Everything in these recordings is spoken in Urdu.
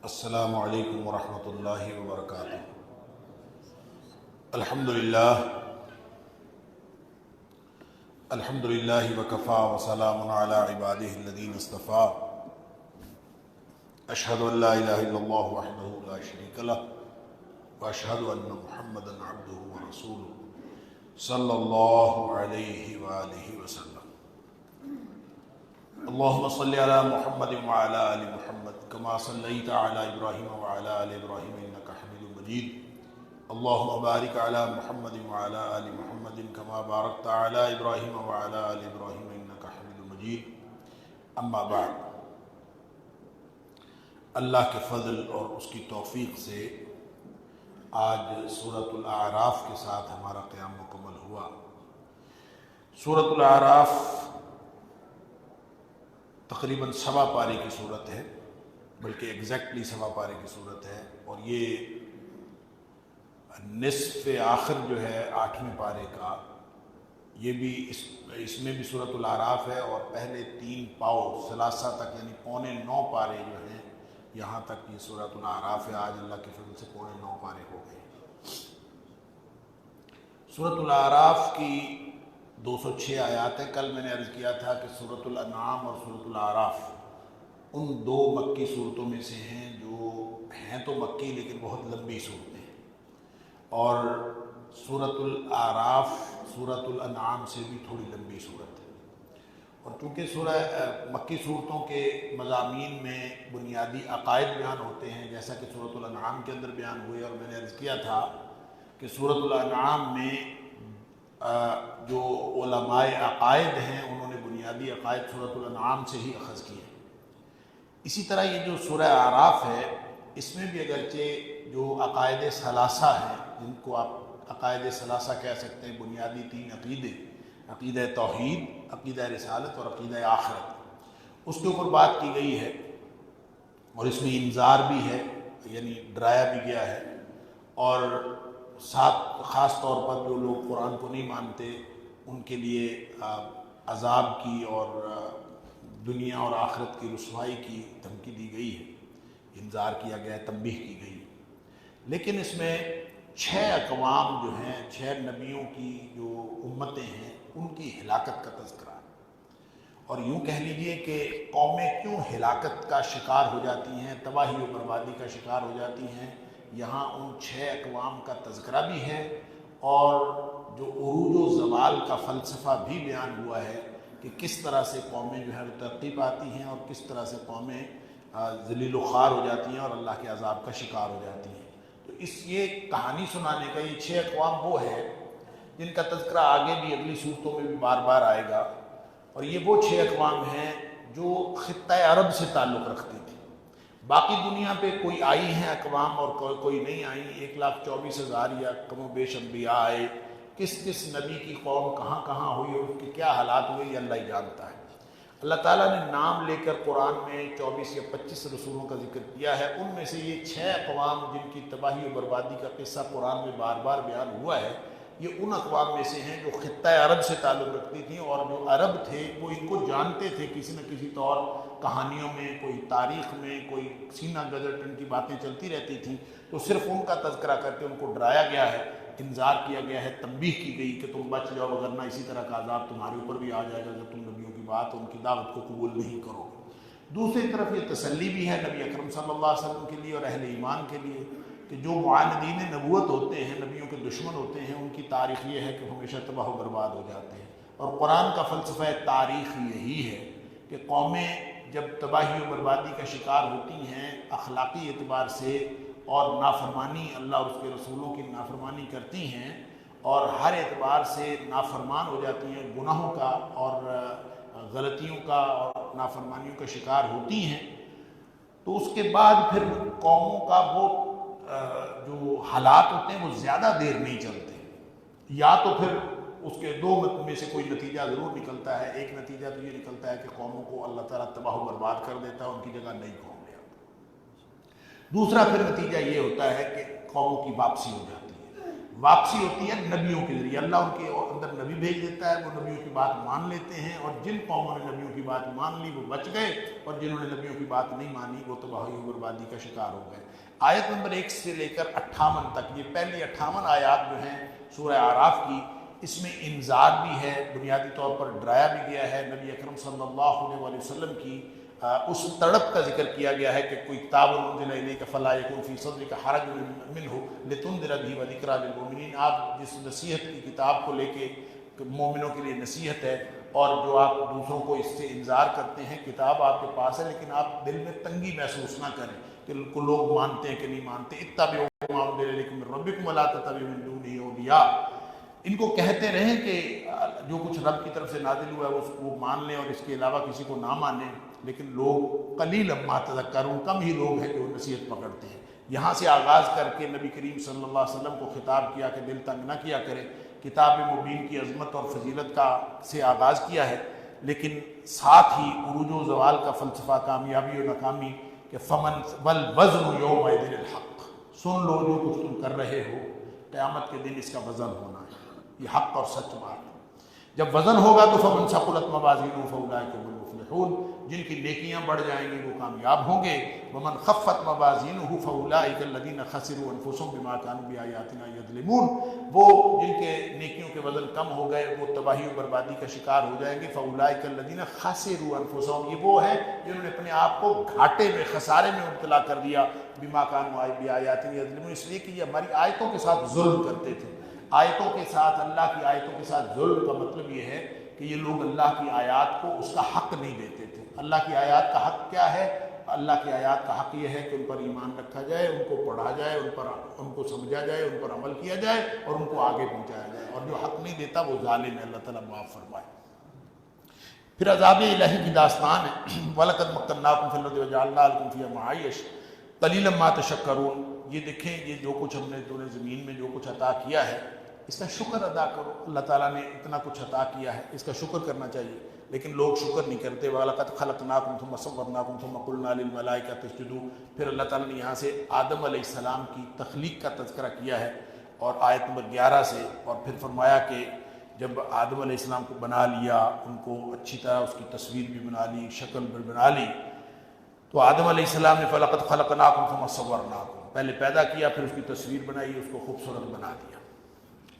السلام علیکم ورحمۃ اللہ وبرکاتہ۔ الحمدللہ وکفیٰ وسلام علی عبادہ الذین اصطفیٰ۔ اشہد ان لا الہ الا اللہ وحدہ لا شریک لہ واشہد ان محمدا عبدہ ورسولہ صلی اللہ علیہ وآلہ وسلم۔ اللہم صلی علی محمد وعلی آل محمد کما صلیت علی ابراہیم وعلی آل ابراہیم انک حمید مجید۔ اللہم بارک علی محمد وعلی آل محمد کما بارکت علی ابراہیم وعلی آل ابراہیم انک حمید مجید۔ اما بعد، اللہ کے فضل اور اس کی توفیق سے آج سورۃ الاعراف کے ساتھ ہمارا قیام مکمل ہوا۔ سورۃ الاعراف تقریباً 1.25 پارے کی صورت ہے، بلکہ ایگزیکٹلی 1.25 پارے کی صورت ہے، اور یہ نصف آخر جو ہے 8ویں پارے کا، یہ بھی اس میں بھی سورۃ الاعراف ہے، اور پہلے 3 پاؤ ثلاثہ تک یعنی 8.25 پارے جو ہیں یہاں تک یہ سورۃ الاعراف ہے۔ آج اللہ کے فضل سے 9.25 پارے ہو گئے۔ سورۃ الاعراف کی 206 آیات ہیں۔ کل میں نے عرض کیا تھا کہ سورۃ الانعام اور سورۃ الاعراف ان 2 مکی صورتوں میں سے ہیں جو ہیں تو مکی لیکن بہت لمبی صورتیں ہیں، اور سورۃ الاعراف سورۃ الانعام سے بھی تھوڑی لمبی صورت ہے۔ اور چونکہ مکی صورتوں کے مضامین میں بنیادی عقائد بیان ہوتے ہیں، جیسا کہ سورۃ الانعام کے اندر بیان ہوئے، اور میں نے عرض کیا تھا کہ سورۃ الانعام میں جو علماء عقائد ہیں انہوں نے بنیادی عقائد سورۃ الانعام سے ہی اخذ کیے ہیں۔ اسی طرح یہ جو سورہ اعراف ہے، اس میں بھی اگرچہ جو عقائد ثلاثہ ہیں، جن کو آپ عقائد ثلاثہ کہہ سکتے ہیں، بنیادی 3 عقیدے، عقیدہ توحید، عقیدہ رسالت اور عقیدہ آخرت، اس کے اوپر بات کی گئی ہے، اور اس میں انذار بھی ہے، یعنی ڈرایا بھی گیا ہے، اور ساتھ خاص طور پر جو لوگ قرآن کو نہیں مانتے ان کے لیے عذاب کی اور دنیا اور آخرت کی رسوائی کی دھمکی دی گئی ہے، انذار کیا گیا ہے، تنبیہ کی گئی ہے۔ لیکن اس میں 6 اقوام جو ہیں، 6 نبیوں کی جو امتیں ہیں، ان کی ہلاکت کا تذکرہ ہے، اور یوں کہہ لیجئے کہ قومیں کیوں ہلاکت کا شکار ہو جاتی ہیں، تباہی و بربادی کا شکار ہو جاتی ہیں، یہاں ان 6 اقوام کا تذکرہ بھی ہے، اور جو عروج و زوال کا فلسفہ بھی بیان ہوا ہے کہ کس طرح سے قومیں جو ہے وہ ترقی پاتی ہیں، اور کس طرح سے قومیں ذلیل و خوار ہو جاتی ہیں اور اللہ کے عذاب کا شکار ہو جاتی ہیں۔ تو یہ کہانی سنانے کا یہ 6 اقوام وہ ہے جن کا تذکرہ آگے بھی اگلی صورتوں میں بھی بار بار آئے گا، اور یہ وہ 6 اقوام ہیں جو خطہ عرب سے تعلق رکھتی تھی۔ باقی دنیا پہ کوئی آئی ہیں اقوام اور کوئی نہیں آئی، 1,24,000 یا کم و بیش انبیاء آئے، کس کس نبی کی قوم کہاں کہاں ہوئی اور اس کے کیا حالات ہوئے، یہ اللہ ہی جانتا ہے۔ اللہ تعالیٰ نے نام لے کر قرآن میں 24 یا 25 رسولوں کا ذکر کیا ہے، ان میں سے یہ 6 اقوام جن کی تباہی و بربادی کا قصہ قرآن میں بار بار بیان ہوا ہے، یہ ان اقوام میں سے ہیں جو خطہ عرب سے تعلق رکھتی تھیں، اور جو عرب تھے وہ ان کو جانتے تھے کسی نہ کسی طور، کہانیوں میں، کوئی تاریخ میں، کوئی سینہ گزٹ ان کی باتیں چلتی رہتی تھیں، تو صرف ان کا تذکرہ کر کے ان کو ڈرایا گیا ہے، انذار کیا گیا ہے، تنبیہ کی گئی کہ تم بچ جاؤ، ورنہ اسی طرح کا عذاب تمہارے اوپر بھی آ جائے گا جب تم نبیوں کی بات، ان کی دعوت کو قبول نہیں کرو۔ دوسری طرف یہ تسلی بھی ہے نبی اکرم صلی اللہ علیہ وسلم کے لیے اور اہل ایمان کے لیے کہ جو معاندین نبوت ہوتے ہیں، نبیوں کے دشمن ہوتے ہیں، ان کی تاریخ یہ ہے کہ ہمیشہ تباہ و برباد ہو جاتے ہیں، اور قرآن کا فلسفہ تاریخ یہی ہے کہ قومیں جب تباہی و بربادی کا شکار ہوتی ہیں اخلاقی اعتبار سے، اور نافرمانی اللہ اور اس کے رسولوں کی نافرمانی کرتی ہیں، اور ہر اعتبار سے نافرمان ہو جاتی ہیں، گناہوں کا اور غلطیوں کا اور نافرمانیوں کا شکار ہوتی ہیں، تو اس کے بعد پھر قوموں کا وہ جو حالات ہوتے ہیں وہ زیادہ دیر نہیں چلتے، یا تو پھر اس کے 2 میں سے کوئی نتیجہ ضرور نکلتا ہے۔ ایک نتیجہ تو یہ نکلتا ہے کہ قوموں کو اللہ تعالیٰ تباہ و برباد کر دیتا ہے، ان کی جگہ نئی قوم لے آتا ہے۔ دوسرا پھر نتیجہ یہ ہوتا ہے کہ قوموں کی واپسی ہو جاتی ہے، واپسی ہوتی ہے نبیوں کے ذریعے، اللہ ان کے اندر نبی بھیج دیتا ہے، وہ نبیوں کی بات مان لیتے ہیں، اور جن قوموں نے نبیوں کی بات مان لی وہ بچ گئے، اور جنہوں نے نبیوں کی بات نہیں مانی وہ تباہی و بربادی کا شکار ہو گئے۔ آیت نمبر 1 سے لے کر 58 تک، یہ پہلی 58 آیات جو ہیں سورہ اعراف کی، اس میں انذار بھی ہے، بنیادی طور پر ڈرایا بھی گیا ہے، نبی اکرم صلی اللہ علیہ وسلم کی اس تڑپ کا ذکر کیا گیا ہے کہ کوئی کتاب انزل الیک فلا یکن فی صدرک حرج منہ لتنذر بہ وذکریٰ للمؤمنین، آپ جس نصیحت کی کتاب کو لے کے مومنوں کے لیے نصیحت ہے، اور جو آپ دوسروں کو اس سے انذار کرتے ہیں، کتاب آپ کے پاس ہے لیکن آپ دل میں تنگی محسوس نہ کریں کہ لوگ مانتے ہیں کہ نہیں مانتے، اتبعوا ما انزل الیکم من ربکم ولا تتبعوا من دونہ اولیاء، ان کو کہتے رہیں کہ جو کچھ رب کی طرف سے نازل ہوا ہے وہ مان لیں اور اس کے علاوہ کسی کو نہ مانیں، لیکن لوگ قلیلا ما تذکرون، کم ہی لوگ ہیں جو نصیحت پکڑتے ہیں۔ یہاں سے آغاز کر کے نبی کریم صلی اللہ علیہ وسلم کو خطاب کیا کہ دل تنگ نہ کیا کرے، کتاب مبین کی عظمت اور فضیلت کا سے آغاز کیا ہے، لیکن ساتھ ہی عروج و زوال کا فلسفہ، کامیابی و ناکامی، کہ فمن والوزن یومئذ الحق، سن لو جو کچھ تم کر رہے ہو قیامت کے دن اس کا وزن ہونا ہے، یہ حق اور سچ بات ہے۔ جب وزن ہوگا تو فمن ثقلت موازینہ فاولئک هم المفلحون، جن کی نیکیاں بڑھ جائیں گی وہ کامیاب ہوں گے، ومن خفت موازینہ فاولئک الذین خسروا انفسهم بما كانوا بآیاتنا یظلمون، وہ جن کے نیکیوں کے وزن کم ہو گئے وہ تباہی و بربادی کا شکار ہو جائیں گے، فاولئک الذین خسروا انفسهم، یہ وہ ہیں جنہوں نے اپنے آپ کو گھاٹے میں، خسارے میں مبتلا کر دیا، بما كانوا بآیاتنا یظلمون، اس لیے کہ یہ ہماری آیتوں کے ساتھ ظلم کرتے تھے۔ آیتوں کے ساتھ، اللہ کی آیتوں کے ساتھ ظلم کا مطلب یہ ہے کہ یہ لوگ اللہ کی آیات کو اس کا حق نہیں دیتے تھے۔ اللہ کی آیات کا حق کیا ہے؟ اللہ کی آیات کا حق یہ ہے کہ ان پر ایمان رکھا جائے، ان کو پڑھا جائے، ان کو سمجھا جائے، ان پر عمل کیا جائے اور ان کو آگے پہنچایا جائے، اور جو حق نہیں دیتا وہ ظالم ہے، اللہ تعالیٰ معاف فرمائے۔ پھر عذاب الہی کی داستان ہے، وَلَقَدْ مَكَّنَّاكُمْ فِي الْأَرْضِ وَجَعَلْنَا لَكُمْ فِيهَا مَعَائِشَ قَلِيلًا مَا تَشَكَّرُونَ، یہ دیکھیں یہ جو کچھ ہم نے تمہیں زمین میں جو کچھ عطا کیا ہے اس کا شکر ادا کرو، اللہ تعالیٰ نے اتنا کچھ عطا کیا ہے اس کا شکر کرنا چاہیے، لیکن لوگ شکر نہیں کرتے۔ وَلَقَدْ خَلَقْنَاكُمْ ثُمَّ صَوَّرْنَاكُمْ ثُمَّ قُلْنَا لِلْمَلَائِكَةِ اسْجُدُوا، پھر اللہ تعالیٰ نے یہاں سے آدم علیہ السلام کی تخلیق کا تذکرہ کیا ہے، اور آیت نمبر 11 سے، اور پھر فرمایا کہ جب آدم علیہ السلام کو بنا لیا، ان کو اچھی طرح اس کی تصویر بھی بنا لی، شکل بھی بنا لی، تو آدم علیہ السلام نے فَلَقَدْ خَلَقْنَاكُمْ ثُمَّ صَوَّرْنَاكُمْ، پہلے پیدا کیا، پھر اس کی تصویر بنائی، اس کو خوبصورت بنا دیا۔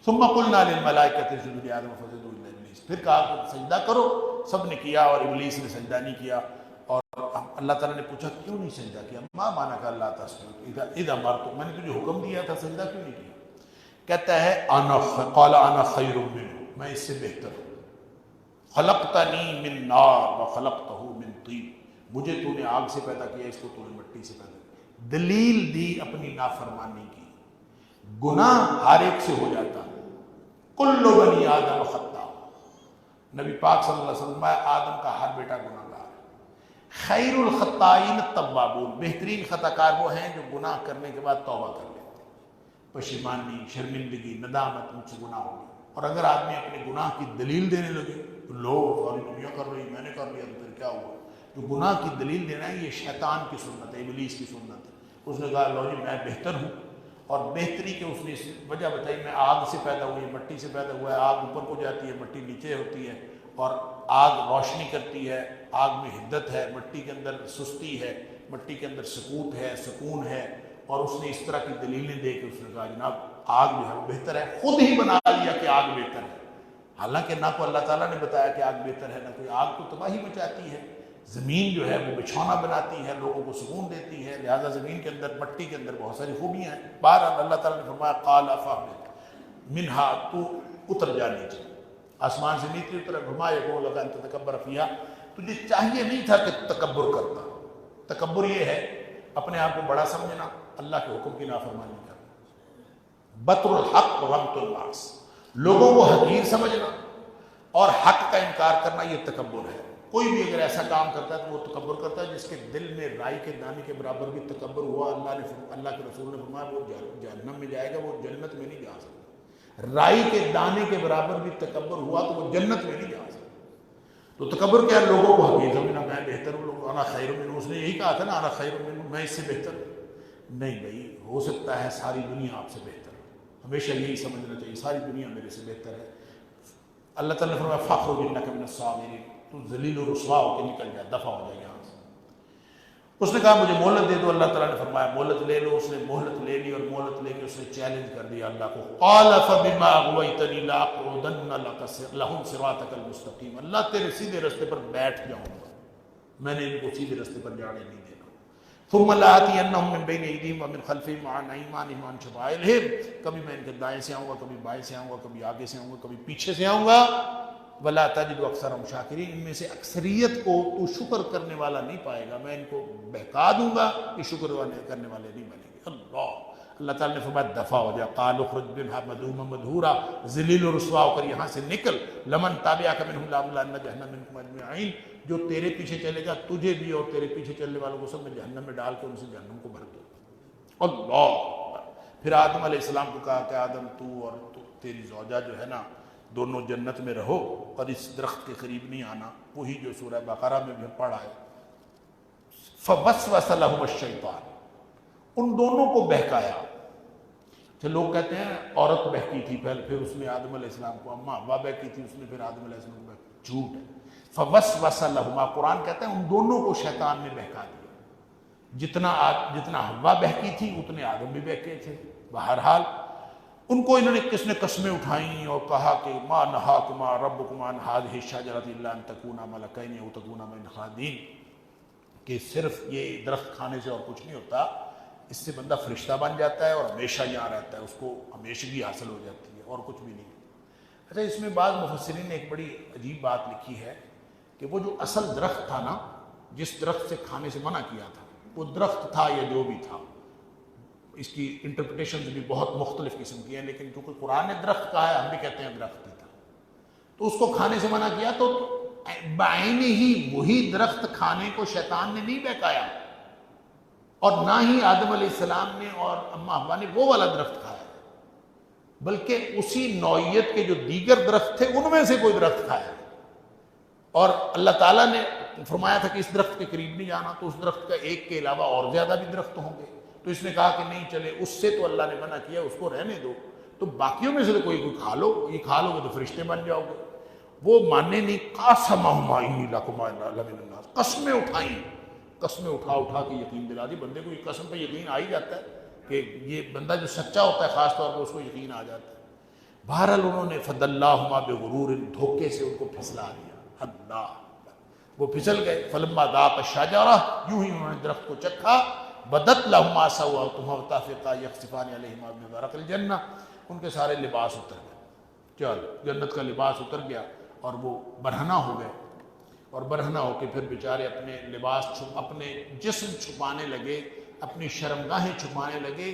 ثم قلنا للملائکۃ اسجدوا لآدم فسجدوا الا ابلیس، پھر کہا کہ سجدہ کرو، سب نے کیا اور ابلیس نے سجدہ نہیں کیا، اور اللہ تعالیٰ نے پوچھا کیوں نہیں سجدہ کیا؟ ما مانعک الا تسجد اذ امرتک، میں نے تجھے حکم دیا تھا، سجدہ کیوں نہیں کیا؟ کہتا ہے قال انا خیر منہ، میں اس سے بہتر ہوں، خلقتنی من نار وخلقتہ من طین، مجھے تو نے آگ سے پیدا کیا، اس کو تو نے مٹی سے پیدا کیا۔ دلیل دی اپنی نافرمانی کی، گناہ ہر ایک سے ہو جاتا، کل بنی آدم خطاء، نبی پاک صلی اللہ علیہ وسلم، آدم کا ہر بیٹا گناہ گار ہے، خیر الخطائین التوابون، بہترین خطا کار وہ ہیں جو گناہ کرنے کے بعد توبہ کر لیتے ہیں، پشیمانی، شرمندگی، ندامت، مجھ سے گناہ ہو گیا۔ اور اگر آدمی اپنے گناہ کی دلیل دینے لگے تو لوگ ساری دنیا کر رہی، میں نے کر لیا تو پھر کیا ہوا؟ جو گناہ کی دلیل دینا ہے یہ شیطان کی سنت ہے، ابلیس کی سنت ہے۔ اس نے کہا لو جی میں بہتر ہوں، اور بہتری کے اس نے اس وجہ بتائی، میں آگ سے پیدا ہوئی، مٹی سے پیدا ہوا ہے، آگ اوپر کو جاتی ہے، مٹی نیچے ہوتی ہے، اور آگ روشنی کرتی ہے، آگ میں حدت ہے، مٹی کے اندر سستی ہے، مٹی کے اندر سکوت ہے، سکون ہے، اور اس نے اس طرح کی دلیلیں دے کے اس نے کہا جناب آگ جو ہے وہ بہتر ہے، خود ہی بنا لیا کہ آگ بہتر ہے، حالانکہ نہ کو اللہ تعالیٰ نے بتایا کہ آگ بہتر ہے، نہ کوئی آگ تو تباہی مچاتی ہے، زمین جو ہے وہ بچھونا بناتی ہے، لوگوں کو سکون دیتی ہے، لہذا زمین کے اندر، مٹی کے اندر بہت ساری خوبیاں ہیں۔ بہرحال اللہ تعالیٰ نے فرمایا قال فاہبط منہا، تو اتر جا نیچے، آسمان سے نیچے اترا، گھما یکون لک ان تتکبر فیہا، تجھے چاہیے نہیں تھا کہ تکبر کرتا، تکبر یہ ہے اپنے آپ کو بڑا سمجھنا، اللہ کے حکم کی نافرمانی کرنا، بطر الحق وغمط الناس، لوگوں کو حقیر سمجھنا اور حق کا انکار کرنا، یہ تکبر ہے۔ کوئی بھی اگر ایسا کام کرتا ہے تو وہ تکبر کرتا ہے، جس کے دل میں رائی کے دانے کے برابر بھی تکبر ہوا، اللہ کے رسول نے فرمایا وہ جہنم میں جائے گا، وہ جنت میں نہیں جا سکتا۔ رائی کے دانے کے برابر بھی تکبر ہوا تو وہ جنت میں نہیں جا سکتا۔ تو تکبر کیا ہے؟ لوگوں کو حقیر سمجھنا، میں بہتر ہوں، لوگ انا خیر منہ، اس نے یہی کہا تھا نا انا خیر منہ، میں اس سے بہتر ہوں۔ نہیں بھائی، ہو سکتا ہے ساری دنیا آپ سے بہتر ہے، ہمیشہ یہی سمجھنا چاہیے، ساری دنیا میرے سے بہتر ہے۔ اللہ تعالیٰ نے فرمایا فاخرج انک من الصاغرین، تو ذلیل و رسوا ہو کے نکل جا، دفع ہو جائے یہاں سے۔ اس نے کہا مجھے مہلت دے دو، اللہ تعالیٰ نے فرمایا مہلت لے لو۔ اس نے مہلت لے لی، اور مہلت لے کے اس نے چیلنج کر دیا اللہ کو، قال فبما اغویتنی لاقعدن لهم صراطک المستقیم، اللہ تیرے سیدھے راستے پر بیٹھ جاؤں گا، میں نے ان کو سیدھے راستے پر جانے نہیں دینا۔ ثم لآتینہم من بین ایدیہم ومن خلفہم وعن ایمانہم وعن شمائلہم، کبھی میں ان کے دائیں سے آؤں گا، کبھی بائیں سے آؤں گا، کبھی آگے سے آؤں گا، کبھی پیچھے سے آؤں گا۔ ولا تجد اکثرهم شاکرین، ان میں سے اکثریت کو تو شکر کرنے والا نہیں پائے گا، میں ان کو بہکا دوں گا، یہ شکر کرنے والے نہیں بنیں گے۔ اللہ تعالیٰ نے فرمایا دفع ہو جا، قالوا اخرج منها مذءوما مدحورا، ذلیل و رسوا ہو کر یہاں سے نکل، لمن تابعک منهم لأملأن جہنم منکم اجمعین، جو تیرے پیچھے چلے گا تجھے بھی اور تیرے پیچھے چلنے والوں کو سب میں جہنم میں ڈال کے ان سے جہنم کو بھر دو۔ اللہ۔ پھر آدم علیہ السلام کو کہا کہ آدم تو اور تیری زوجہ جو ہے نا دونوں جنت میں رہو اور اس درخت کے قریب نہیں آنا، وہی جو سورہ بقرہ میں بھی ہم پڑھا ہے۔ فوسوس لہما الشیطان، ان دونوں کو بہکایا۔ تو لوگ کہتے ہیں عورت بہکی تھی پہلے، پھر اس نے آدم علیہ السلام کو، اما ہوا بہکی تھی، اس نے پھر آدم علیہ السلام کو بہکا، جھوٹ ہے۔ فوسوس لہما، قرآن کہتا ہے ان دونوں کو شیطان نے بہکا دیا، جتنا ہوا بہکی تھی اتنے آدم بھی بہکے تھے۔ بہرحال ان کو انہوں نے کس نے قسمیں اٹھائیں اور کہا کہ ما نہاکما ربکما عن هذه الشجرة الا ان تکونا ملکین او تکونا من الخالدین، کہ صرف یہ درخت کھانے سے اور کچھ نہیں ہوتا، اس سے بندہ فرشتہ بن جاتا ہے اور ہمیشہ یہاں رہتا ہے، اس کو ہمیشگی حاصل ہو جاتی ہے اور کچھ بھی نہیں۔ اچھا، اس میں بعض مفسرین نے ایک بڑی عجیب بات لکھی ہے کہ وہ جو اصل درخت تھا نا، جس درخت سے کھانے سے منع کیا تھا، وہ درخت تھا یا جو بھی تھا، اس کی انٹرپریٹیشنز بھی بہت مختلف قسم کی ہیں، لیکن چونکہ قرآن نے درخت کہا ہے ہم بھی کہتے ہیں درخت ہی تھا، تو اس کو کھانے سے منع کیا، تو بعین ہی وہی درخت کھانے کو شیطان نے نہیں بہکایا، اور نہ ہی آدم علیہ السلام نے اور اما حوا نے وہ والا درخت کھایا، بلکہ اسی نوعیت کے جو دیگر درخت تھے ان میں سے کوئی درخت کھایا۔ اور اللہ تعالیٰ نے فرمایا تھا کہ اس درخت کے قریب نہیں جانا، تو اس درخت کا ایک کے علاوہ اور زیادہ بھی درخت ہوں گے، تو اس نے کہا کہ نہیں چلے، اس سے تو اللہ نے منع کیا، اس کو رہنے دو، تو باقیوں میں سے تو کوئی کھا لو، یہ کھا لو گے تو فرشتے بن جاؤ گے۔ وہ ماننے نہیں، قاسمہما انی لکما لمن الناصحین، قسمیں اٹھائیں، قسمیں اٹھا کے یقین دلا دی۔ بندے کو یہ قسم پہ یقین آ ہی جاتا ہے کہ یہ بندہ جو سچا ہوتا ہے خاص طور پہ اس کو یقین آ جاتا ہے۔ بہرحال انہوں نے فدلاہما بغرور، دھوکے سے ان کو پھسلا دیا، اللہ، وہ پھسل گئے۔ فلما ذاقا الشجرہ، یوں ہی انہوں نے درخت کو چکھا، بدت لہما سوآتہما وطفقا یخصفان علیہما من ورق الجنہ، ان کے سارے لباس اتر گئے، چلو جنت کا لباس اتر گیا اور وہ برہنہ ہو گئے، اور برہنہ ہو کے پھر بیچارے اپنے لباس اپنے جسم چھپانے لگے، اپنی شرمگاہیں چھپانے لگے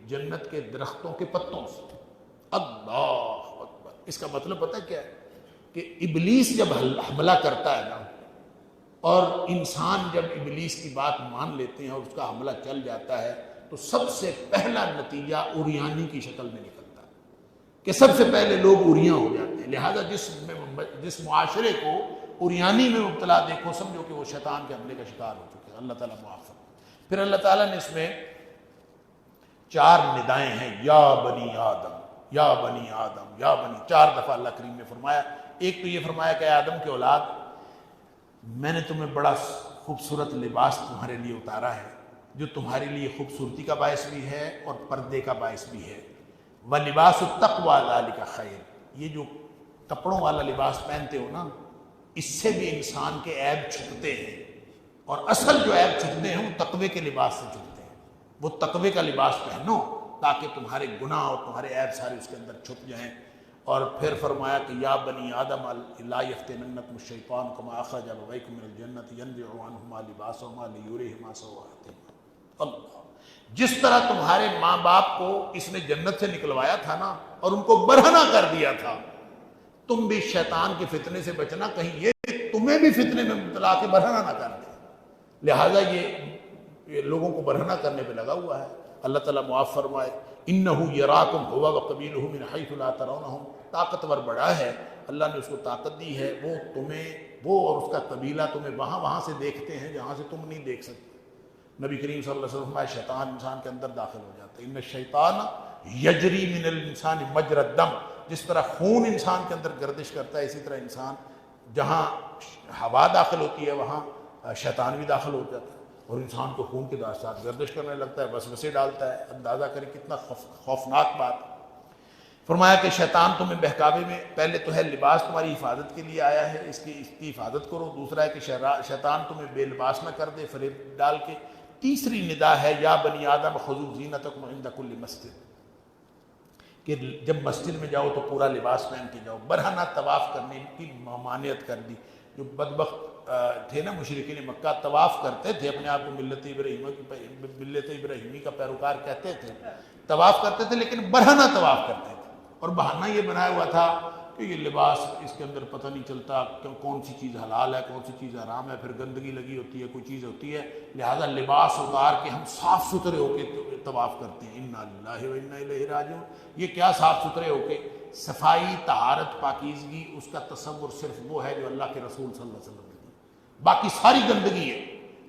جنت کے درختوں کے پتوں سے۔ اللہ اکبر۔ اس کا مطلب پتہ کیا ہے کہ ابلیس جب حملہ کرتا ہے نا، اور انسان جب ابلیس کی بات مان لیتے ہیں اور اس کا حملہ چل جاتا ہے، تو سب سے پہلا نتیجہ اوریانی کی شکل میں نکلتا ہے کہ سب سے پہلے لوگ اوریاں ہو جاتے ہیں۔ لہذا جس معاشرے کو اوریانی میں مبتلا دیکھو، سمجھو کہ وہ شیطان کے حملے کا شکار ہو چکے ہیں۔ اللہ تعالیٰ معاف فرمائے۔ پھر اللہ تعالیٰ نے اس میں 4 ندائیں ہیں، یا بنی آدم، یا بنی آدم، یا بنی، 4 دفعہ اللہ کریم نے فرمایا۔ ایک تو یہ فرمایا کہ اے آدم کے اولاد، میں نے تمہیں بڑا خوبصورت لباس تمہارے لیے اتارا ہے، جو تمہارے لیے خوبصورتی کا باعث بھی ہے اور پردے کا باعث بھی ہے۔ وَلِبَاسُ التَّقْوَىٰ ذَلِكَ خَيْرٌ، یہ جو کپڑوں والا لباس پہنتے ہو نا، اس سے بھی انسان کے عیب چھپتے ہیں، اور اصل جو عیب چھپتے ہیں وہ تقوی کے لباس سے چھپتے ہیں۔ وہ تقوی کا لباس پہنو تاکہ تمہارے گناہ اور تمہارے عیب سارے اس کے اندر چھپ جائیں۔ اور پھر فرمایا کہ یا بنی آدم لا یفتننکم الشیطان کما اخرج ابویکم من الجنۃ ینزع عنہما لباسہما لیریہما سوآتہما۔ اللہ، جس طرح تمہارے ماں باپ کو اس نے جنت سے نکلوایا تھا نا اور ان کو برہنہ کر دیا تھا، تم بھی شیطان کے فتنے سے بچنا، کہیں یہ تمہیں بھی فتنے میں مبتلا کے برہنہ نہ کر دے۔ لہٰذا یہ لوگوں کو برہنہ کرنے پہ لگا ہوا ہے۔ اللہ تعالیٰ معاف فرمائے۔ انہ یراکم هو وقبیلہ من حیث لا ترونہم، طاقتور بڑا ہے، اللہ نے اس کو طاقت دی ہے، وہ اور اس کا قبیلہ تمہیں وہاں سے دیکھتے ہیں جہاں سے تم نہیں دیکھ سکتے۔ نبی کریم صلی اللہ علیہ وسلم، شیطان انسان کے اندر داخل ہو جاتا ہے۔ ان الشیطان یجری من الانسان مجری الدم، جس طرح خون انسان کے اندر گردش کرتا ہے، اسی طرح انسان جہاں ہوا داخل ہوتی ہے وہاں شیطان بھی داخل ہو جاتا ہے اور انسان کو خون کے ساتھ گردش کرنے لگتا ہے، وسوسے ڈالتا ہے۔ اندازہ کریں کتنا خوفناک بات ہے۔ فرمایا کہ شیطان تمہیں بہکاوے میں، پہلے تو ہے لباس تمہاری حفاظت کے لیے آیا ہے، اس کی حفاظت کرو، دوسرا ہے کہ شیطان تمہیں بے لباس نہ کر دے فریب ڈال کے، تیسری ندا ہے یا بنی آدم خذوا زینتکم عند کل مسجد، کہ جب مسجد میں جاؤ تو پورا لباس پہن کے جاؤ۔ برہنہ طواف کرنے کی ممانعت کر دی۔ جو بدبخت تھے نا مشرکین مکہ، طواف کرتے تھے، اپنے آپ کو ملت ابراہیمی کا پیروکار کہتے تھے، طواف کرتے تھے لیکن برہنہ طواف کرتے تھے، اور بہانہ یہ بنایا ہوا تھا کہ یہ لباس اس کے اندر پتہ نہیں چلتا کون سی چیز حلال ہے کون سی چیز حرام ہے، پھر گندگی لگی ہوتی ہے، کوئی چیز ہوتی ہے، لہذا لباس اتار کے ہم صاف ستھرے ہو کے طواف کرتے ہیں۔ انا للہ و انا الیہ راجعون۔ یہ کیا صاف ستھرے ہو کے؟ صفائی، طہارت، پاکیزگی، اس کا تصور صرف وہ ہے جو اللہ کے رسول صلی اللہ علیہ وسلم نے دی، باقی ساری گندگی ہے۔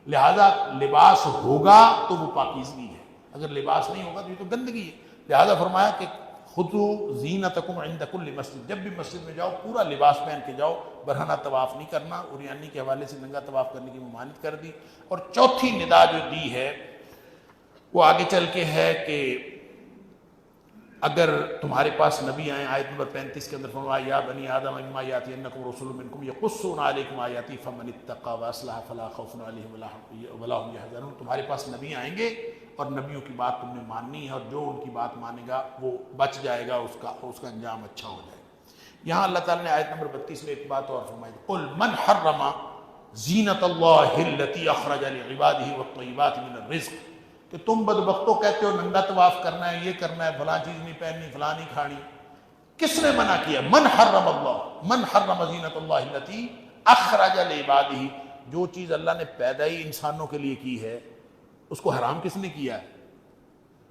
لہذا لباس ہوگا تو وہ پاکیزگی ہے، اگر لباس نہیں ہوگا تو یہ تو گندگی ہے۔ لہذا فرمایا کہ خذوا زینتکم عند کل مسجد، جب بھی مسجد میں جاؤ پورا لباس پہن کے جاؤ، برہنہ طواف نہیں کرنا، عریانی کے حوالے سے ننگا طواف کرنے کی ممانعت کر دی۔ اور چوتھی ندا جو دی ہے وہ آگے چل کے ہے کہ اگر تمہارے پاس نبی آئیں، آیت نمبر 35 کے اندر فرمایا یا بنی آدم اما یاتینکم رسول منکم یقصون علیکم آیاتی فمن اتقی واصلح فلا خوف علیہم ولا هم یحزنون، تمہارے پاس نبی آئیں گے اور نبیوں کی بات تم نے ماننی ہے، اور جو ان کی بات مانے گا وہ بچ جائے گا، اس کا انجام اچھا ہو جائے گا۔ یہاں اللہ تعالیٰ نے آیت نمبر 32 میں ایک بات اور فرمائی، قل من حرم زینت اللہ التی اخرج لعبادہ والطیبات من الرزق، کہ تم بدبختوں کہتے ہو ننگا طواف کرنا ہے، یہ کرنا ہے، فلاں چیز نہیں پہننی، فلاں نہیں کھانی، کس نے منع کیا؟ من حرم اللہ، من حرم زینت اللہ التی اخرج لعبادہ، جو چیز اللہ نے پیدا ہی انسانوں کے لیے کی ہے اس کو حرام کس نے کیا ہے؟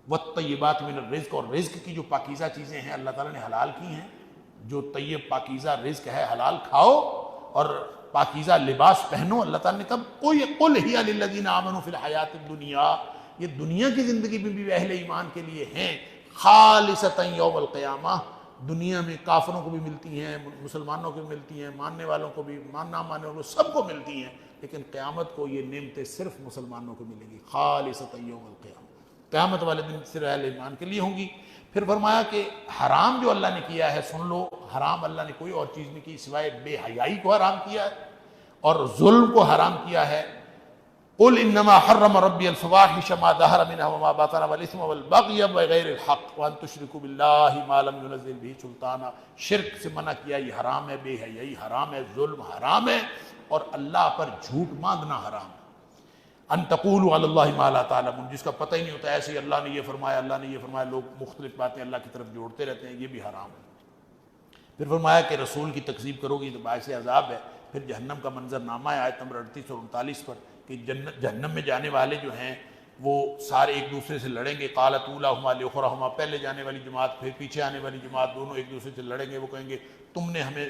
والطیبات من الرزق، اور رزق کی جو پاکیزہ چیزیں ہیں اللہ تعالیٰ نے حلال کی ہیں، جو طیب پاکیزہ رزق ہے حلال کھاؤ اور پاکیزہ لباس پہنو۔ اللہ تعالیٰ نے کہا قل ہی للذین آمنوا فی الحیات الدنیا، یہ دنیا کی زندگی میں بھی اہل ایمان کے لیے ہیں، خالصتا یوم القیامہ، دنیا میں کافروں کو بھی ملتی ہیں، مسلمانوں کو بھی ملتی ہیں، ماننے والوں کو بھی، نہ ماننے والوں کو، سب کو ملتی ہیں، لیکن قیامت کو یہ نعمتیں صرف مسلمانوں کو ملیں گی، خالصتا یوم القیامہ، قیامت والے دن صرف اہل ایمان کے لیے ہوں گی۔ پھر فرمایا کہ حرام جو اللہ نے کیا ہے، سن لو، حرام اللہ نے کوئی اور چیز نہیں کی سوائے بے حیائی کو حرام کیا ہے اور ظلم کو حرام کیا ہے۔ قل انما حرم ربی الفواحش ما ظہر منها وما بطن والاثم والبغی بغیر الحق وان تشرکوا باللہ ما لم ينزل به سلطانا، شرک سے منع کیا، یہ حرام ہے، بے حیائی حرام ہے، ظلم حرام ہے، اور اللہ پر جھوٹ باندھنا حرام ہے۔ ان تقولوا علی اللہ ما لا تعلمون، جس کا پتہ ہی نہیں ہوتا، ایسے ہی اللہ نے یہ فرمایا، اللہ نے یہ فرمایا، لوگ مختلف باتیں اللہ کی طرف جوڑتے رہتے ہیں، یہ بھی حرام ہے۔ پھر فرمایا کہ رسول کی تکذیب کرو گی تو باعث عذاب ہے۔ پھر جہنم کا منظرنامہ ہے آیت نمبر 38 اور 39 پر، کہ جہنم میں جانے والے جو ہیں وہ سارے ایک دوسرے سے لڑیں گے، قالت اولاہما لاخراہما، پہلے جانے والی جماعت پھر پیچھے آنے والی جماعت، دونوں ایک دوسرے سے لڑیں گے، وہ کہیں گے تم نے ہمیں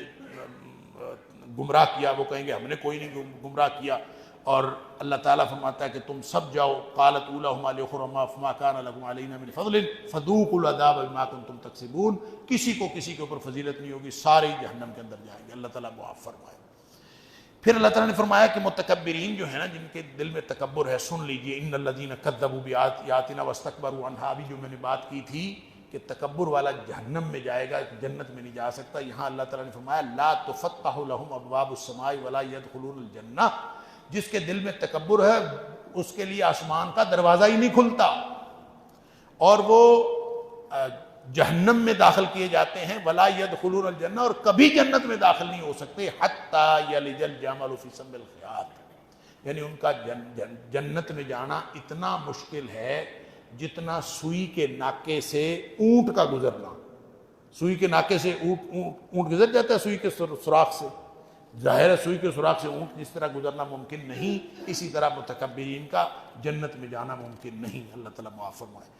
گمراہ کیا، وہ کہیں گے ہم نے کوئی نہیں گمراہ کیا، اور اللہ تعالیٰ فرماتا ہے کہ تم سب جاؤ، قالت اولاہما لاخراہما فما کان لکم علینا من فضل فذوقوا العذاب بما کنتم تکسبون، کسی کو کسی کے اوپر فضیلت نہیں ہوگی، سارے جہنم کے اندر جائیں گے، اللہ تعالیٰ معاف فرمائے۔ پھر اللہ تعالیٰ نے فرمایا کہ متکبرین جو ہیں نا، جن کے دل میں تکبر ہے، سن لیجئے، ان الذین کذبوا بآیاتنا واستکبروا عنہا، ابھی جو میں نے بات کی تھی کہ تکبر والا جہنم میں جائے گا، جنت میں نہیں جا سکتا، یہاں اللہ تعالیٰ نے فرمایا لا تفتح لهم ابواب السماء ولا يدخلون الجنہ، جس کے دل میں تکبر ہے اس کے لیے آسمان کا دروازہ ہی نہیں کھلتا، اور وہ جہنم میں داخل کیے جاتے ہیں، ولا يدخلون الجنہ، اور کبھی جنت میں داخل نہیں ہو سکتے، حتی یلج الجمل فی سم الخیاط، یعنی ان کا جنت میں جانا اتنا مشکل ہے جتنا سوئی کے ناکے سے اونٹ کا گزرنا، سوئی کے ناکے سے اونٹ گزر جاتا ہے، سوئی کے سوراخ سے، ظاہر ہے سوئی کے سوراخ سے اونٹ جس طرح گزرنا ممکن نہیں، اسی طرح متکبرین کا جنت میں جانا ممکن نہیں، اللہ تعالیٰ معاف فرمائے۔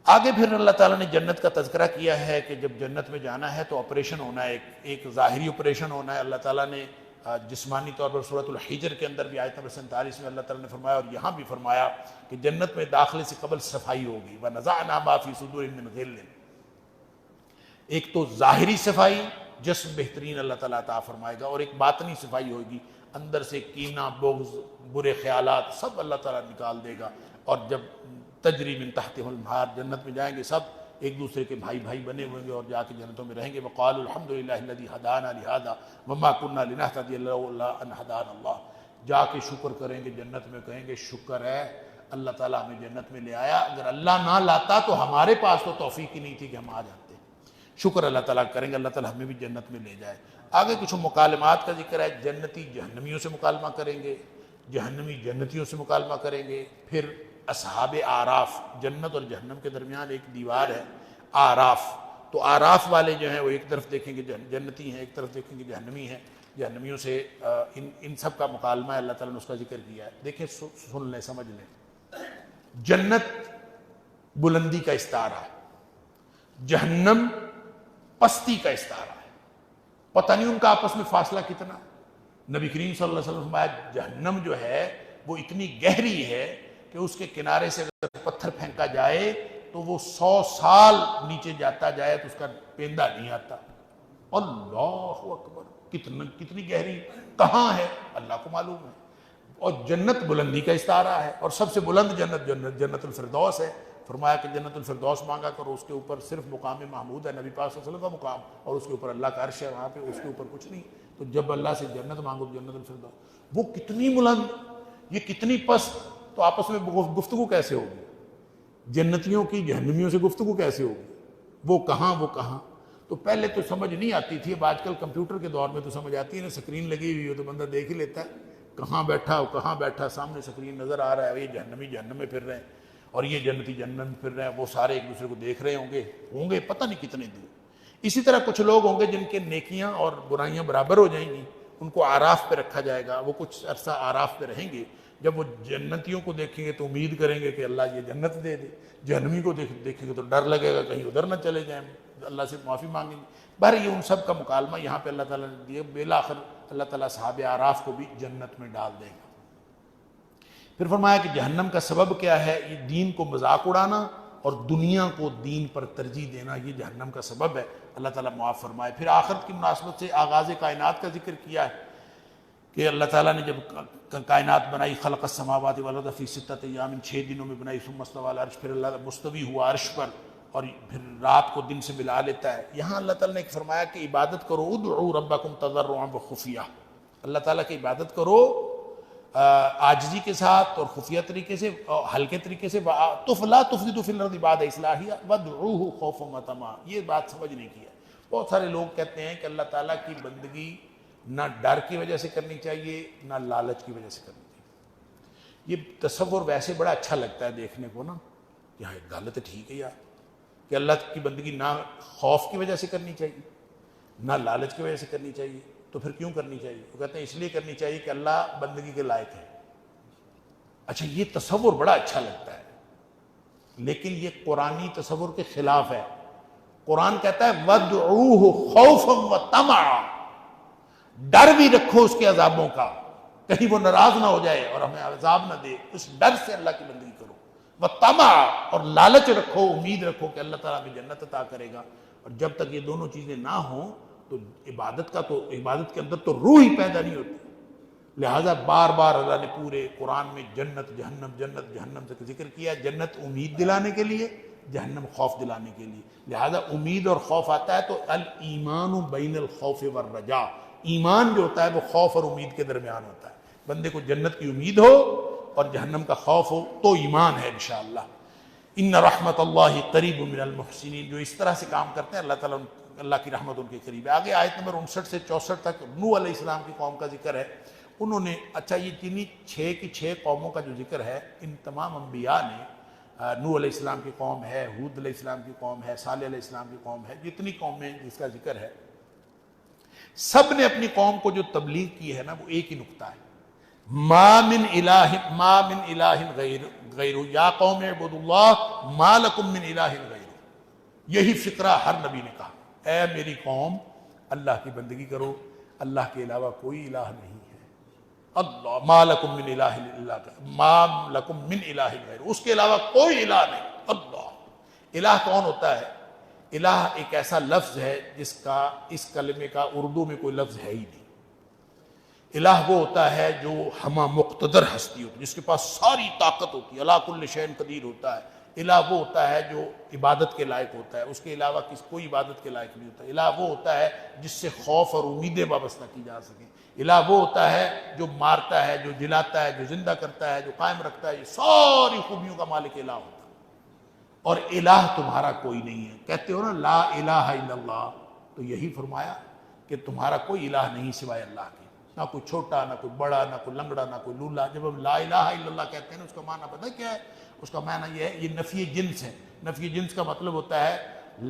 آگے پھر اللہ تعالیٰ نے جنت کا تذکرہ کیا ہے کہ جب جنت میں جانا ہے تو آپریشن ہونا ہے، ایک ظاہری آپریشن ہونا ہے۔ اللہ تعالیٰ نے جسمانی طور پر سورۃ الحجر کے اندر بھی آیت نمبر 47 میں اللہ تعالیٰ نے فرمایا، اور یہاں بھی فرمایا کہ جنت میں داخلے سے قبل صفائی ہوگی، وَنَزَعْنَا مَا فِي صُدُورِهِم مِّن غِلٍّ، ایک تو ظاہری صفائی، جسم بہترین اللہ تعالیٰ عطا فرمائے گا، اور ایک باطنی صفائی ہوگی، اندر سے کینہ، بغض، برے خیالات سب اللہ تعالیٰ نکال دے گا. اور جب تجری من تحتہ الانہار، جنت میں جائیں گے سب ایک دوسرے کے بھائی بھائی بنے ہوئے گے اور جا کے جنتوں میں رہیں گے. وقالوا الحمد للہ الذی ہدانا لہذا وما كنا لنہتدی لولا ان ہدانا اللہ. جا کے شکر کریں گے جنت میں، کہیں گے شکر ہے اللہ تعالیٰ ہمیں جنت میں لے آیا، اگر اللہ نہ لاتا تو ہمارے پاس تو توفیق ہی نہیں تھی کہ ہم آ جاتے. شکر اللہ تعالیٰ کریں گے، اللہ تعالیٰ ہمیں بھی جنت میں لے جائے. آگے کچھ مکالمات کا ذکر ہے. جنتی جہنمیوں سے مکالمہ کریں گے، جہنمی جنتیوں سے مکالمہ کریں گے. پھر اصحاب آراف، جنت اور جہنم کے درمیان ایک دیوار ہے آراف، تو آراف والے جو ہیں وہ ایک طرف دیکھیں گے جنتی ہیں، ایک طرف دیکھیں گے جہنمی ہیں. جہنمیوں سے ان سب کا مکالمہ ہے، اللہ تعالیٰ نے اس کا ذکر کیا ہے. دیکھیں سن لیں، سمجھ لیں. جنت بلندی کا استعارہ ہے، جہنم پستی کا استعارہ ہے. پتہ نہیں ان کا آپس میں فاصلہ کتنا. نبی کریم صلی اللہ علیہ وسلم فرمایا جہنم جو ہے وہ اتنی گہری ہے کہ اس کے کنارے سے اگر پتھر پھینکا جائے تو وہ 100 سال نیچے جاتا جائے تو اس کا پیندہ نہیں آتا. اللہ اکبر، کتنی گہری کہاں ہے اللہ کو معلوم ہے. اور جنت بلندی کا استعارہ ہے، اور سب سے بلند جنت الفردوس ہے. فرمایا کہ جنت الفردوس مانگا کرو، اس کے اوپر صرف مقام محمود ہے نبی پاک صلی اللہ علیہ وسلم کا مقام، اور اس کے اوپر اللہ کا عرش ہے، وہاں پہ اس کے اوپر کچھ نہیں. تو جب اللہ سے جنت مانگو تو جنت الفردوس، وہ کتنی بلند، یہ کتنی پست. تو آپس میں گفتگو کیسے ہوگی؟ جنتیوں کی جہنمیوں سے گفتگو کیسے ہوگی؟ وہ کہاں وہ کہاں. تو پہلے تو سمجھ نہیں آتی تھی، اب آج کل کمپیوٹر کے دور میں تو سمجھ آتی ہے نا. سکرین لگی ہوئی ہو تو بندہ دیکھ ہی لیتا ہے کہاں بیٹھا ہو، کہاں بیٹھا، سامنے سکرین نظر آ رہا ہے. یہ جہنمی جہنم میں پھر رہے ہیں اور یہ جنتی جنت میں پھر رہے ہیں، وہ سارے ایک دوسرے کو دیکھ رہے ہوں گے پتہ نہیں کتنے دور. اسی طرح کچھ لوگ ہوں گے جن کے نیکیاں اور برائیاں برابر ہو جائیں گی، ان کو آراف پہ رکھا جائے گا، وہ کچھ عرصہ آراف پہ رہیں گے. جب وہ جنتیوں کو دیکھیں گے تو امید کریں گے کہ اللہ یہ جنت دے دے، جہنمی کو دیکھیں گے تو ڈر لگے گا کہیں ادھر نہ چلے جائیں، اللہ سے معافی مانگیں گے. بہر یہ ان سب کا مکالمہ یہاں پہ اللہ تعالیٰ نے دیا. بالآخر اللہ تعالیٰ صحاب آراف کو بھی جنت میں ڈال دے گا. پھر فرمایا کہ جہنم کا سبب کیا ہے؟ یہ دین کو مذاق اڑانا اور دنیا کو دین پر ترجیح دینا، یہ جہنم کا سبب ہے. اللہ تعالیٰ معاف فرمائے. پھر آخرت کی مناسبت سے آغاز کائنات کا ذکر کیا ہے کہ اللہ تعالیٰ نے جب کائنات بنائی، خلق السماوات والارض فی 6 ایام، 6 دنوں میں بنائی. ثم استوى علی العرش، پھر اللہ مستوی ہوا عرش پر اور پھر رات کو دن سے ملا لیتا ہے. یہاں اللہ تعالیٰ نے ایک فرمایا کہ عبادت کرو، ادعوا ربکم تضرعا وخفیہ. اللہ تعالیٰ کی عبادت کرو عاجزی کے ساتھ اور خفیہ طریقے سے، ہلکے طریقے سے. لا تفسدوا فی الارض بعد اصلاحها وادعوه خوفا وطمعا. یہ بات سمجھ نہیں کیا. بہت سارے لوگ کہتے ہیں کہ اللہ تعالیٰ کی بندگی نہ ڈر کی وجہ سے کرنی چاہیے نہ لالچ کی وجہ سے کرنی چاہیے. یہ تصور ویسے بڑا اچھا لگتا ہے دیکھنے کو نا، کہ ہاں گل تو ٹھیک ہے یار، کہ اللہ کی بندگی نہ خوف کی وجہ سے کرنی چاہیے نہ لالچ کی وجہ سے کرنی چاہیے. تو پھر کیوں کرنی چاہیے؟ وہ کہتے ہیں اس لیے کرنی چاہیے کہ اللہ بندگی کے لائق ہے. اچھا یہ تصور بڑا اچھا لگتا ہے، لیکن یہ قرآنی تصور کے خلاف ہے. قرآن کہتا ہے وَادْعُوهُ خَوْفًا وَطَمَعًا. ڈر بھی رکھو اس کے عذابوں کا، کہیں وہ ناراض نہ ہو جائے اور ہمیں عذاب نہ دے، اس ڈر سے اللہ کی بندگی کرو. وَطَمَعًا، اور لالچ رکھو، امید رکھو کہ اللہ تعالیٰ ہمیں جنت عطا کرے گا. اور جب تک یہ دونوں چیزیں نہ ہوں تو عبادت کے اندر تو روح ہی پیدا نہیں ہوتی. لہٰذا بار بار اللہ نے پورے قرآن میں جنت جہنم سے ذکر کیا. جنت امید دلانے کے لیے، جہنم خوف دلانے کے لیے. لہٰذا امید اور خوف آتا ہے تو الایمان بین الخوف والرجاء. ایمان جو ہوتا ہے وہ خوف اور امید کے درمیان ہوتا ہے. بندے کو جنت کی امید ہو اور جہنم کا خوف ہو تو ایمان ہے انشاءاللہ. ان رحمت اللہ قریب من المحسنین. جو اس طرح سے کام کرتے ہیں اللہ تعالیٰ اللہ کی رحمت ان کے قریب ہے. آگے آیت نمبر 59 سے 64 تک نوح علیہ السلام کی قوم کا ذکر ہے. انہوں نے یہ جنہیں 6 کی 6 قوموں کا جو ذکر ہے، ان تمام انبیاء نے، نوح علیہ السلام کی قوم ہے، ہود علیہ السلام کی قوم ہے، صالح علیہ السلام کی قوم ہے، جتنی قومیں جس کا ذکر ہے، سب نے اپنی قوم کو جو تبلیغ کی ہے نا وہ ایک ہی نقطہ ہے، ما من الہ غیر یا قوم اعبدوا اللہ ما لکم من الہ غیر. یہی فقرہ ہر نبی نے کہا، اے میری قوم اللہ کی بندگی کرو، اللہ کے علاوہ کوئی الہ نہیں ہے. اللہ ما لکم من الہ الا ما لکم من الہ غیر، اس کے علاوہ کوئی الہ نہیں. اللہ الہ کون ہوتا ہے؟ الہ ایک ایسا لفظ ہے جس کا اس کلمے کا اردو میں کوئی لفظ ہے ہی نہیں۔ الہ وہ ہوتا ہے جو ہمہ مقتدر ہستی ہوتی ہے، جس کے پاس ساری طاقت ہوتی ہے، اللہ کل شیء قدیر ہوتا ہے۔ الہ وہ ہوتا ہے جو عبادت کے لائق ہوتا ہے، اس کے علاوہ کوئی عبادت کے لائق نہیں ہوتا۔ الہ وہ ہوتا ہے جس سے خوف اور امیدیں وابستہ کی جا سکیں۔ الہ وہ ہوتا ہے جو مارتا ہے، جو جلاتا ہے، جو زندہ کرتا ہے، جو قائم رکھتا ہے، یہ ساری خوبیوں کا مالک الہ ہوتا ہے۔ اور الہ تمہارا کوئی نہیں ہے۔ کہتے ہو نا لا الہ الا اللہ، تو یہی فرمایا کہ تمہارا کوئی الہ نہیں سوائے اللہ کے، نہ کوئی چھوٹا، نہ کوئی بڑا، نہ کوئی لنگڑا، نہ کوئی لولا۔ جب ہم لا الہ الا اللہ کہتے ہیں نا، اس کا معنی پتہ ہے کیا ہے؟ اس کا معنی یہ ہے، یہ نفی جنس ہے۔ نفی جنس کا مطلب ہوتا ہے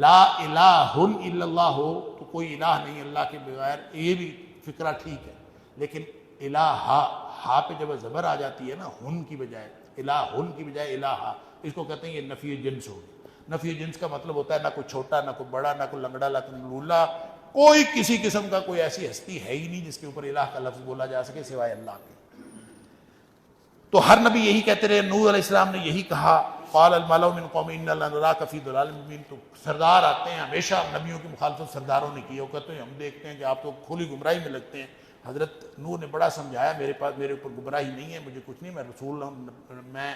لا الہ الا اللہ ہو تو کوئی الہ نہیں اللہ کے بغیر، یہ بھی فکرہ ٹھیک ہے، لیکن الہ ہا پہ جب زبر آ جاتی ہے نا، ہن کی بجائے، الہ ہن کی بجائے الہ، اس کو کہتے ہیں یہ نفی جنس ہوگی۔ نفی جنس کا مطلب ہوتا ہے نہ کوئی چھوٹا، نہ کوئی بڑا، نہ کوئی لنگڑا، نہ کوئی لولا، کوئی کسی قسم کا کوئی ایسی ہستی ہے ہی نہیں جس کے اوپر الہ کا لفظ بولا جا سکے سوائے اللہ کے۔ تو ہر نبی یہی کہتے رہے، نوح علیہ السلام نے یہی کہا، قال الملأ من قوم انا لنراک فی ضلال مبین۔ تو سردار آتے ہیں، ہمیشہ نبیوں کی مخالفت سرداروں نے کی ہے، وہ کہتے ہیں ہم دیکھتے ہیں کہ آپ تو کھلی گمراہی میں لگتے ہیں۔ حضرت نوح نے بڑا سمجھایا، میرے اوپر گمراہی نہیں ہے، مجھے کچھ نہیں، میں رسول ہوں، میں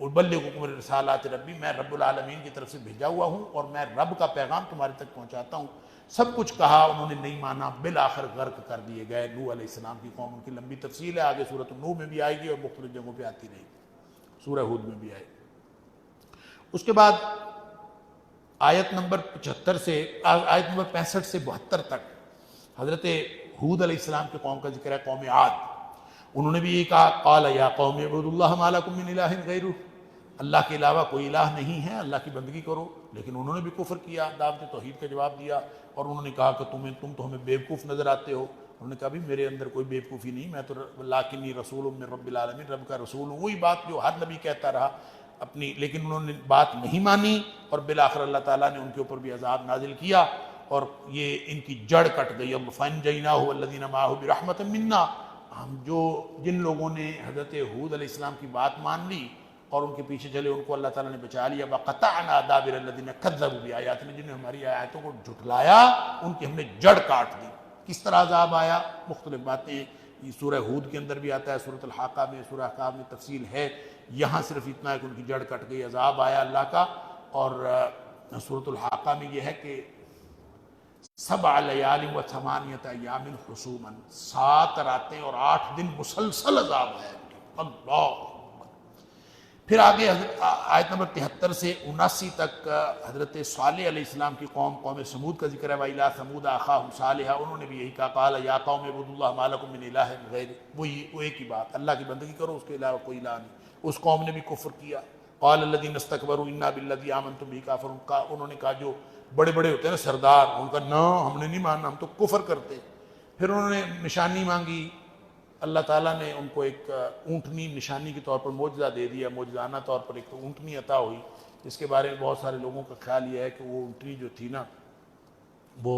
ابلغکم رسالات ربی، میں رب العالمین کی طرف سے بھیجا ہوا ہوں اور میں رب کا پیغام تمہارے تک پہنچاتا ہوں۔ سب کچھ کہا، انہوں نے نہیں مانا، بالآخر غرق کر دیے گئے نوح علیہ السلام کی قوم۔ ان کی لمبی تفصیل ہے، آگے سورۃ النوح میں بھی آئے گی اور مختلف جگہوں پہ آتی رہے گی، سورہ ہود میں بھی آئے گی۔ اس کے بعد آیت نمبر 75 سے آیت نمبر 65 سے 72 تک حضرت ہود علیہ السلام کی قوم کا ذکر ہے، قوم عاد۔ انہوں نے بھی یہ کہا، قال یا قوم اعبدوا اللہ ما لکم من الہ غیرہ، اللہ کے علاوہ کوئی الہ نہیں ہے، اللہ کی بندگی کرو۔ لیکن انہوں نے بھی کفر کیا، دعوت توحید کا جواب دیا، اور انہوں نے کہا کہ تم تو ہمیں بیوقوف نظر آتے ہو۔ انہوں نے کہا بھی میرے اندر کوئی بیوقوفی نہیں، میں تو لکنی رسول من رب العالمین، رب کا رسول ہوں۔ وہی بات جو ہر نبی کہتا رہا اپنی، لیکن انہوں نے بات نہیں مانی، اور بالآخر اللہ تعالیٰ نے ان کے اوپر بھی عذاب نازل کیا، اور یہ ان کی جڑ کٹ گئی۔ فَأَنجَيْنَاهُ وَالَّذِينَ مَعَهُ بِرَحْمَةٍ مِنَّا، ہم جن لوگوں نے حضرت ہود علیہ السلام کی بات مان لی اور ان کے پیچھے چلے، ان کو اللہ تعالیٰ نے بچا لیا۔ وَقَطَعْنَا دَابِرَ الَّذِينَ كَذَّبُوا بِآيَاتِنَا، جنہوں نے ہماری آیاتوں کو جھٹلایا ان کی ہم نے جڑ کاٹ دی۔ کس طرح عذاب آیا؟ مختلف باتیں، یہ سورہ ہود کے اندر بھی آتا ہے، سورۃ الحاقہ میں، سورہ احقاف میں تفصیل ہے، یہاں صرف اتنا ہے کہ ان کی جڑ کٹ گئی، عذاب آیا اللہ کا۔ اور سورۃ الحاقہ میں یہ ہے کہ 7 لیال و 8 ایام حسوما، 7 راتیں اور 8 دن مسلسل عذاب ہے۔ اللہ! پھر آگے آیت نمبر 73 سے 79 تک حضرت صالح علیہ السلام کی قوم سمود کا ذکر ہے، وَإِلَىٰ ثَمُودَ أَخَاهُمْ صَالِحًا، انہوں نے بھی یہی کہا، قَالَ يَا قَوْمِ اعْبُدُوا اللَّهَ مَا لَكُم مِّنْ إِلَٰهٍ غَيْرُهُ، وہ ایک ہی بات، اللہ کی بندگی کرو، اس کے علاوہ کوئی الہ نہیں۔ اس قوم نے بھی کفر کیا۔ قَالَ الَّذِينَ اسْتَكْبَرُوا إِنَّا بِالَّذِي آمَنتُم بِهِ كَافِرُونَ، انہوں نے کہا جو بڑے بڑے ہوتے ہیں نا سردار، ان کا نہ ہم نے نہیں ماننا، ہم تو کفر کرتے۔ پھر انہوں نے نشانی مانگی، اللہ تعالیٰ نے ان کو ایک اونٹنی نشانی کے طور پر معجزہ دے دیا، معجزانہ طور پر ایک اونٹنی عطا ہوئی، جس کے بارے میں بہت سارے لوگوں کا خیال یہ ہے کہ وہ اونٹنی جو تھی نا وہ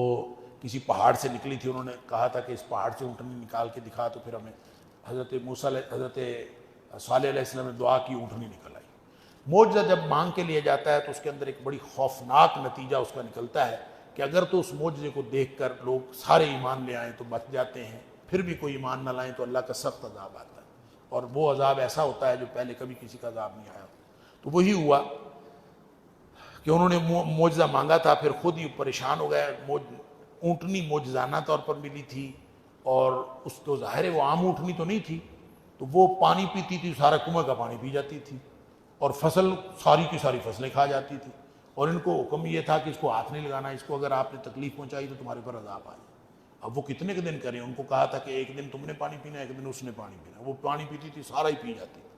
کسی پہاڑ سے نکلی تھی۔ انہوں نے کہا تھا کہ اس پہاڑ سے اونٹنی نکال کے دکھا تو پھر ہمیں حضرت صالح علیہ السلام نے دعا کی، اونٹنی نکل آئی۔ معجزہ جب مانگ کے لیا جاتا ہے تو اس کے اندر ایک بڑی خوفناک نتیجہ اس کا نکلتا ہے کہ اگر تو اس معجزے کو دیکھ کر لوگ سارے ایمان لے آئیں تو بچ جاتے ہیں، پھر بھی کوئی ایمان نہ لائیں تو اللہ کا سخت عذاب آتا ہے، اور وہ عذاب ایسا ہوتا ہے جو پہلے کبھی کسی کا عذاب نہیں آیا۔ تو وہی ہوا کہ انہوں نے معجزہ مانگا تھا، پھر خود ہی پریشان ہو گئے۔ اونٹنی معجزانہ طور پر ملی تھی، اور اس تو ظاہر ہے وہ عام اونٹنی تو نہیں تھی، تو وہ پانی پیتی تھی، سارا کنویں کا پانی پی جاتی تھی، اور فصل ساری کی ساری فصلیں کھا جاتی تھی، اور ان کو حکم یہ تھا کہ اس کو ہاتھ نہیں لگانا، اس کو اگر آپ نے تکلیف پہنچائی تو تمہارے پر عذاب آئے۔ اب وہ کتنے کے دن کریں؟ ان کو کہا تھا کہ ایک دن تم نے پانی پینا، ایک دن اس نے پانی پینا، وہ پانی پیتی تھی سارا ہی پی جاتی تھی،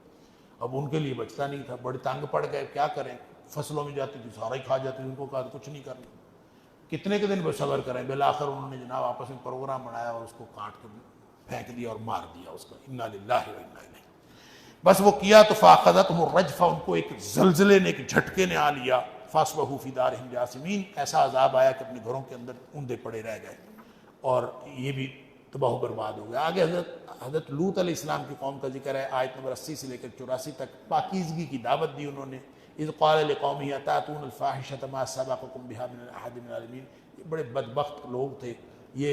اب ان کے لیے بچتا نہیں تھا، بڑے تنگ پڑ گئے، کیا کریں؟ فصلوں میں جاتی تھی سارا ہی کھا جاتی تھی، ان کو کہا کچھ نہیں کرنا، کتنے کے دن وہ صبر کریں؟ بالآخر انہوں نے جناب آپس میں پروگرام بنایا اور اس کو کاٹ کے پھینک دیا اور مار دیا اس کو، انا للہ و انا الیہ۔ بس وہ کیا تو فاخذتہم الرجفہ، ان کو ایک زلزلے نے، ایک جھٹکے نے آ لیا، فاصبحوا فی دارہم جاثمین، ایسا عذاب آیا کہ اپنے گھروں کے اندر اوندے پڑے رہ گئے، اور یہ بھی تباہ و برباد ہو گیا۔ آگے حضرت لوط علیہ السلام کی قوم کا ذکر ہے، آیت نمبر 80 سے لے کر 84 تک۔ پاکیزگی کی دعوت دی انہوں نے، اذ قال لقومه اتاتون الفاحشة ما سبقكم بها من احد من العالمین. یہ بڑے بدبخت لوگ تھے، یہ